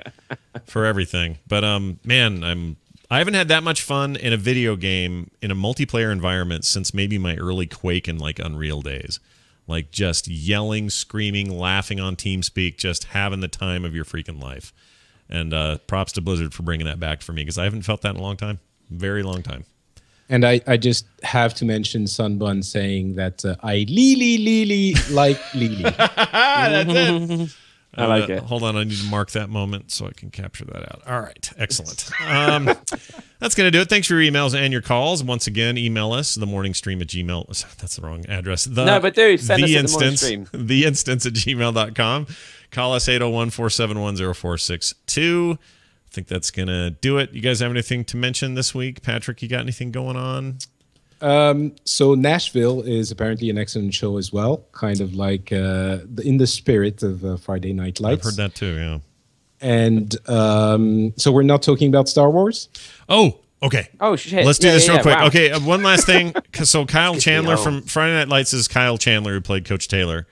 for everything. But man, I haven't had that much fun in a video game in a multiplayer environment since maybe my early Quake and like Unreal days. Like just yelling, screaming, laughing on TeamSpeak, just having the time of your freaking life. And props to Blizzard for bringing that back for me, because I haven't felt that in a long time. Very long time. And I just have to mention Sunbun saying that I Lily like Lily. That's it. I like it. Hold on, I need to mark that moment so I can capture that out. All right, excellent. That's going to do it. Thanks for your emails and your calls. Once again, email us, themorningstream@gmail. That's the wrong address. No, but dude, send us at the morning stream. theinstance@gmail.com. Call us 801-471-0462. I think that's going to do it. You guys have anything to mention this week? Patrick, you got anything going on? So Nashville is apparently an excellent show as well, kind of like in the spirit of Friday Night Lights. I've heard that too, yeah. And so we're not talking about Star Wars? Oh, Okay. Oh shit! Let's do Yeah, this yeah, real yeah, quick. wow. Okay, one last thing. So Kyle Chandler home. from Friday Night Lights is Kyle Chandler, who played Coach Taylor.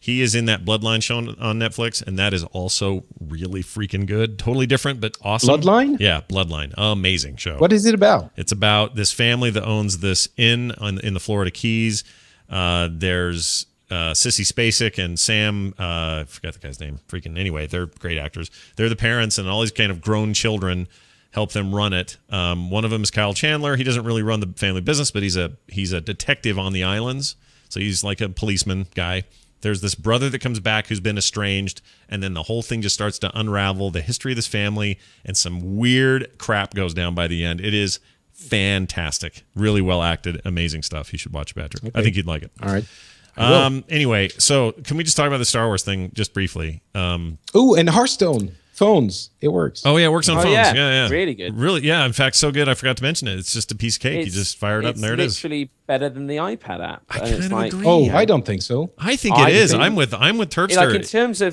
He is in that Bloodline show on Netflix, and that is also really freaking good. Totally different, but awesome. Bloodline? Yeah, Bloodline. Amazing show. What is it about? It's about this family that owns this inn in the Florida Keys. There's Sissy Spacek and Sam. I forgot the guy's name. Freaking anyway, they're great actors. They're the parents, and all these kind of grown children help them run it. One of them is Kyle Chandler. He doesn't really run the family business, but he's a detective on the islands, so he's like a policeman guy. There's this brother that comes back who's been estranged, and then the whole thing just starts to unravel, the history of this family, and some weird crap goes down by the end. It is fantastic. Really well acted. Amazing stuff. You should watch, Patrick. Okay. I think you'd like it. All right. Anyway, so can we just talk about the Star Wars thing just briefly? Oh, and Hearthstone phones. It works. Oh, yeah, it works on phones. Yeah. Yeah. Really good. Really, yeah. In fact, so good, I forgot to mention it. It's just a piece of cake. You just fire it up, and there it is. It's literally better than the iPad app. I And it's kinda like, agree. Oh, Yeah. I don't think so. I think I it is. think- I'm with like Terpster.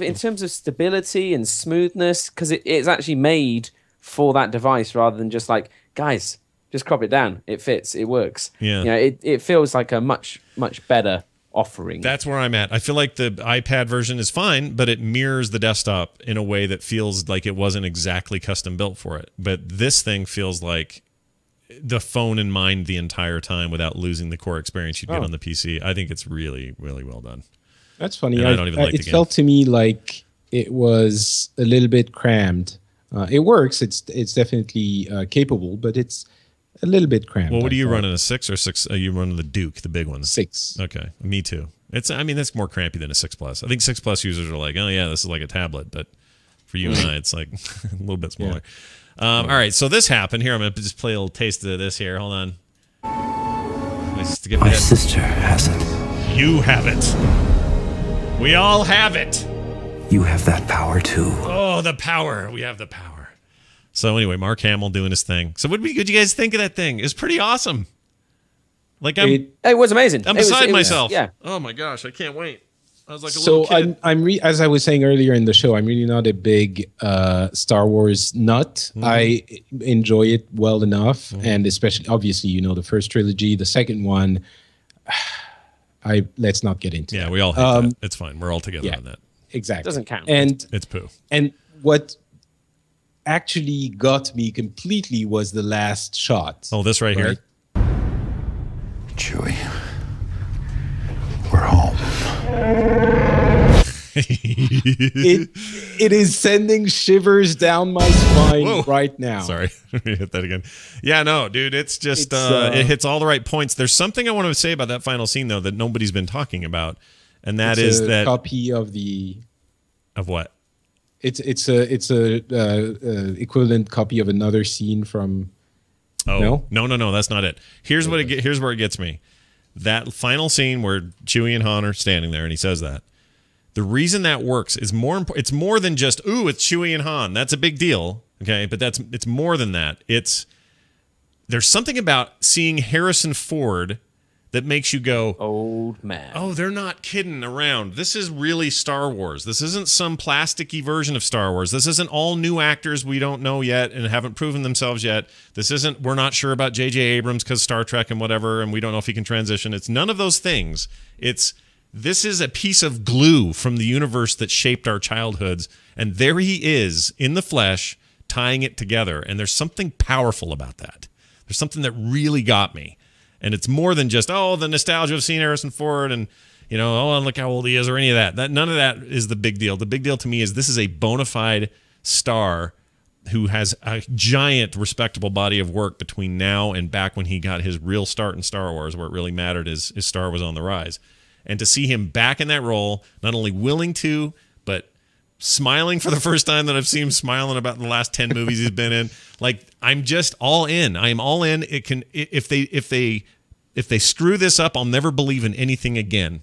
in terms of stability and smoothness, because it's actually made for that device rather than just like, guys, just crop it down. It fits. It works. Yeah. You know, it feels like a much better offering. That's where I'm at. I feel like the iPad version is fine, but it mirrors the desktop in a way that feels like it wasn't exactly custom built for it. But this thing feels like the phone in mind the entire time without losing the core experience you'd get on the PC. I think it's really, really well done. That's funny. And I don't even like the it game. felt to me like it was a little bit crammed. It works. It's definitely capable, but it's a little bit crammed. Well, what I are you thought. running, a 6 or 6? You running the Duke, the big one? 6. Okay, me too. I mean, that's more crampy than a 6 Plus. I think 6 Plus users are like, oh yeah, this is like a tablet, but for you and I, it's like a little bit smaller. All right, so this happened. Here, I'm going to just play a little taste of this here. Hold on. Nice to get My that. sister has it. You have it. We all have it. You have that power too. Oh, the power. We have the power. So anyway, Mark Hamill doing his thing. So what did you guys think of that thing? It was pretty awesome. Like it was amazing. I'm It was- beside it was- myself. yeah. Oh my gosh, I can't wait. I was like a So little kid. as I was saying earlier in the show, I'm really not a big Star Wars nut. I enjoy it well enough, and especially obviously, the first trilogy, the second one. Let's not get into. Yeah, that. we all hate that. It's fine. We're all together yeah. on that. Exactly. Doesn't count. And It's poo. and what actually got me completely was the last shot. Oh, this right here. Chewie, we're home. It is sending shivers down my spine Whoa. right now. Sorry, let me hit that again. Yeah, no, dude, it's just It's, it hits all the right points. There's something I want to say about that final scene though that nobody's been talking about, and that It's is a that copy of the. of what? It's a equivalent copy of another scene from. Oh no, that's not it. Here's where it gets me. That final scene where Chewie and Han are standing there, and he says that. The reason that works is it's more than just it's Chewie and Han. That's a big deal, okay? But it's more than that. There's something about seeing Harrison Ford that makes you go, Old man. oh, they're not kidding around. This is really Star Wars. This isn't some plasticky version of Star Wars. This isn't all new actors we don't know yet and haven't proven themselves yet. We're not sure about J.J. Abrams because Star Trek and whatever, and we don't know if he can transition. It's none of those things. This is a piece of glue from the universe that shaped our childhoods, and there he is in the flesh tying it together, and there's something powerful about that. There's something that really got me. And it's more than just, the nostalgia of seeing Harrison Ford and, look how old he is or any of that. None of that is the big deal. The big deal to me is this is a bona fide star who has a giant, respectable body of work between now and back when he got his real start in Star Wars, where it really mattered his star was on the rise. And to see him back in that role, not only willing to, but smiling for the first time that I've seen him smiling about in the last 10 movies he's been in. Like, I'm just all in. I am all in. If they screw this up, I'll never believe in anything again.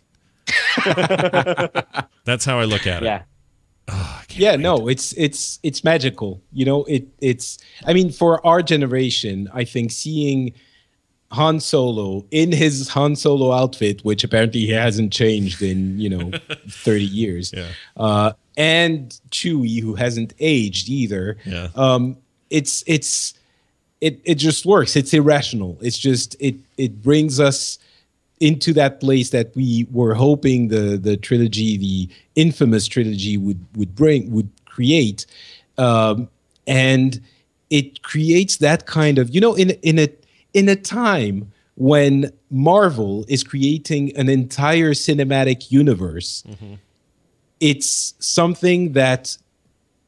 That's how I look at it. Yeah. Oh, I can't Yeah, wait. no, it's magical. It's. I mean, for our generation, I think seeing Han Solo in his Han Solo outfit, which apparently he hasn't changed in 30 years, Yeah. And Chewie, who hasn't aged either. Yeah. It's it just works. It's irrational. It's just it brings us into that place that we were hoping the trilogy, the infamous trilogy, would create, and it creates that kind of, in a time when Marvel is creating an entire cinematic universe. It's something that,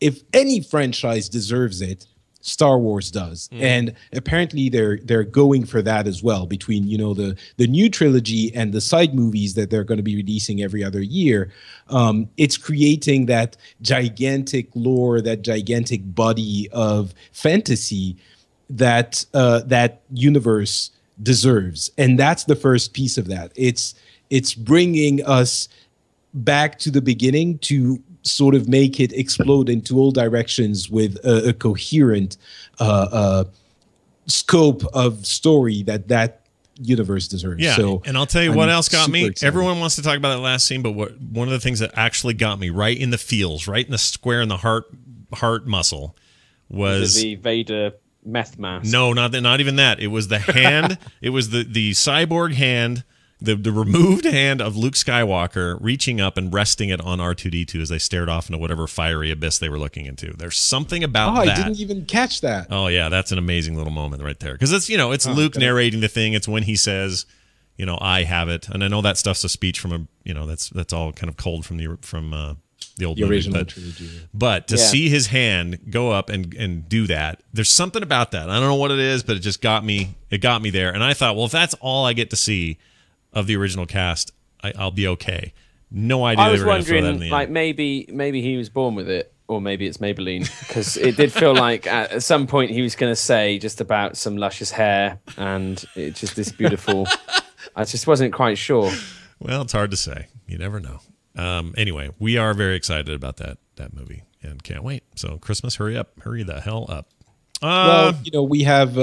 if any franchise deserves it, Star Wars does. And apparently they're going for that as well, between the new trilogy and the side movies that they're going to be releasing every other year. It's creating that gigantic lore, that gigantic body of fantasy that that universe deserves. And that's the first piece of that. It's bringing us back to the beginning to sort of make it explode into all directions with a coherent scope of story that universe deserves. Yeah, so and I'll tell you what else got super me. excited. Everyone wants to talk about that last scene, but one of the things that actually got me right in the feels, right in the square in the heart muscle, was the Vader meth mask. No, not even that. It was the hand. It was the cyborg hand. The removed hand of Luke Skywalker reaching up and resting it on R2-D2 as they stared off into whatever fiery abyss they were looking into. There's something about that. I didn't even catch that. Oh yeah, that's an amazing little moment right there. Because it's Luke narrating the thing. It's when he says, I have it, and I know that stuff's a speech from that's all kind of cold from the old movie, original trilogy. But to see his hand go up and do that, there's something about that. I don't know what it is, but it just got me. It got me there, and I thought, well, if that's all I get to see of the original cast, I'll be okay. No idea. I was they were wondering, throw that in the end. maybe he was born with it, or maybe it's Maybelline, because it did feel like at some point he was going to say just about some luscious hair and it's just this beautiful. I just wasn't quite sure. Well, it's hard to say. You never know. Anyway, we are very excited about that movie and can't wait. So Christmas, hurry the hell up. Well, we have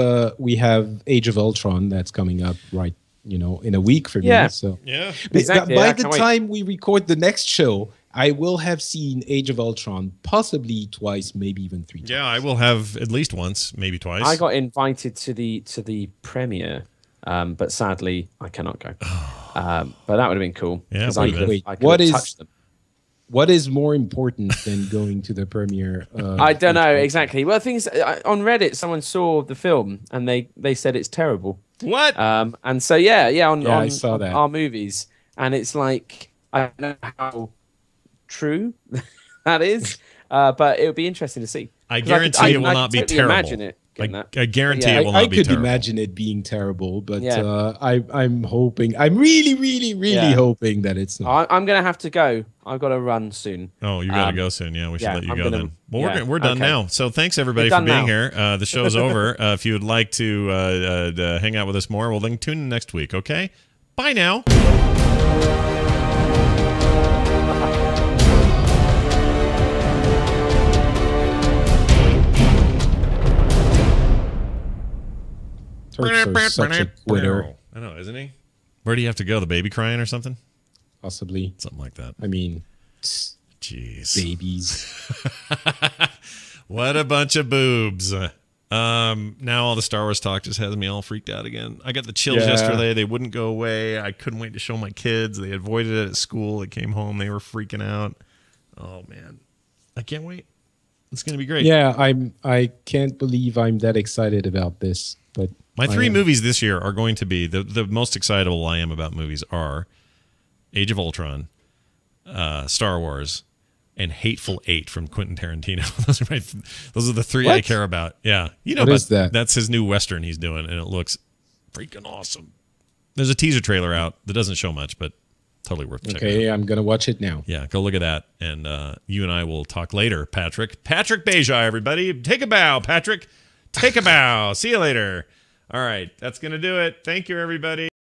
Age of Ultron that's coming up right. In a week from now. So yeah, exactly. By the time we record the next show, I will have seen Age of Ultron possibly twice, maybe even 3 times. Yeah, I will have at least once, maybe twice. I got invited to the premiere, but sadly I cannot go. But that would have been cool. Yeah, I could what have is touched them. What is more important than going to the premiere? I don't know exactly. Well, things on Reddit, someone saw the film and they said it's terrible. What? And so on I saw that. our movies, and it's like, I don't know how true that is, but it would be interesting to see. I guarantee it will not be terrible. Imagine it. I guarantee it will not be terrible. I could imagine it being terrible, but I'm hoping. I'm really hoping that it's not. I'm gonna have to go. I've got to run soon. Oh, you gotta go soon. Yeah, we should let you go then. Well, we're done okay. now. So thanks everybody for being now. here. The show's over. If you would like to hang out with us more, well then tune in next week. Okay. Bye now. Turks are such a quitter. I know, isn't he? Where do you have to go? The baby crying or something? Possibly. Something like that. I mean, jeez. Babies. What a bunch of boobs. Now all the Star Wars talk just has me all freaked out again. I got the chills yesterday. They wouldn't go away. I couldn't wait to show my kids. They avoided it at school. They came home. They were freaking out. Oh, man. I can't wait. It's going to be great. Yeah, I can't believe I'm that excited about this. But my 3 movies this year are going to be, the most excitable I am about movies are Age of Ultron, Star Wars, and Hateful Eight from Quentin Tarantino. Those are the 3 I care about. Yeah. What is that? That's his new Western he's doing, and it looks freaking awesome. There's a teaser trailer out that doesn't show much, but totally worth checking out. Okay, I'm going to watch it now. Yeah, go look at that, and you and I will talk later, Patrick. Patrick Beja, everybody. Take a bow, Patrick. Take a bow. See you later. All right, that's going to do it. Thank you, everybody.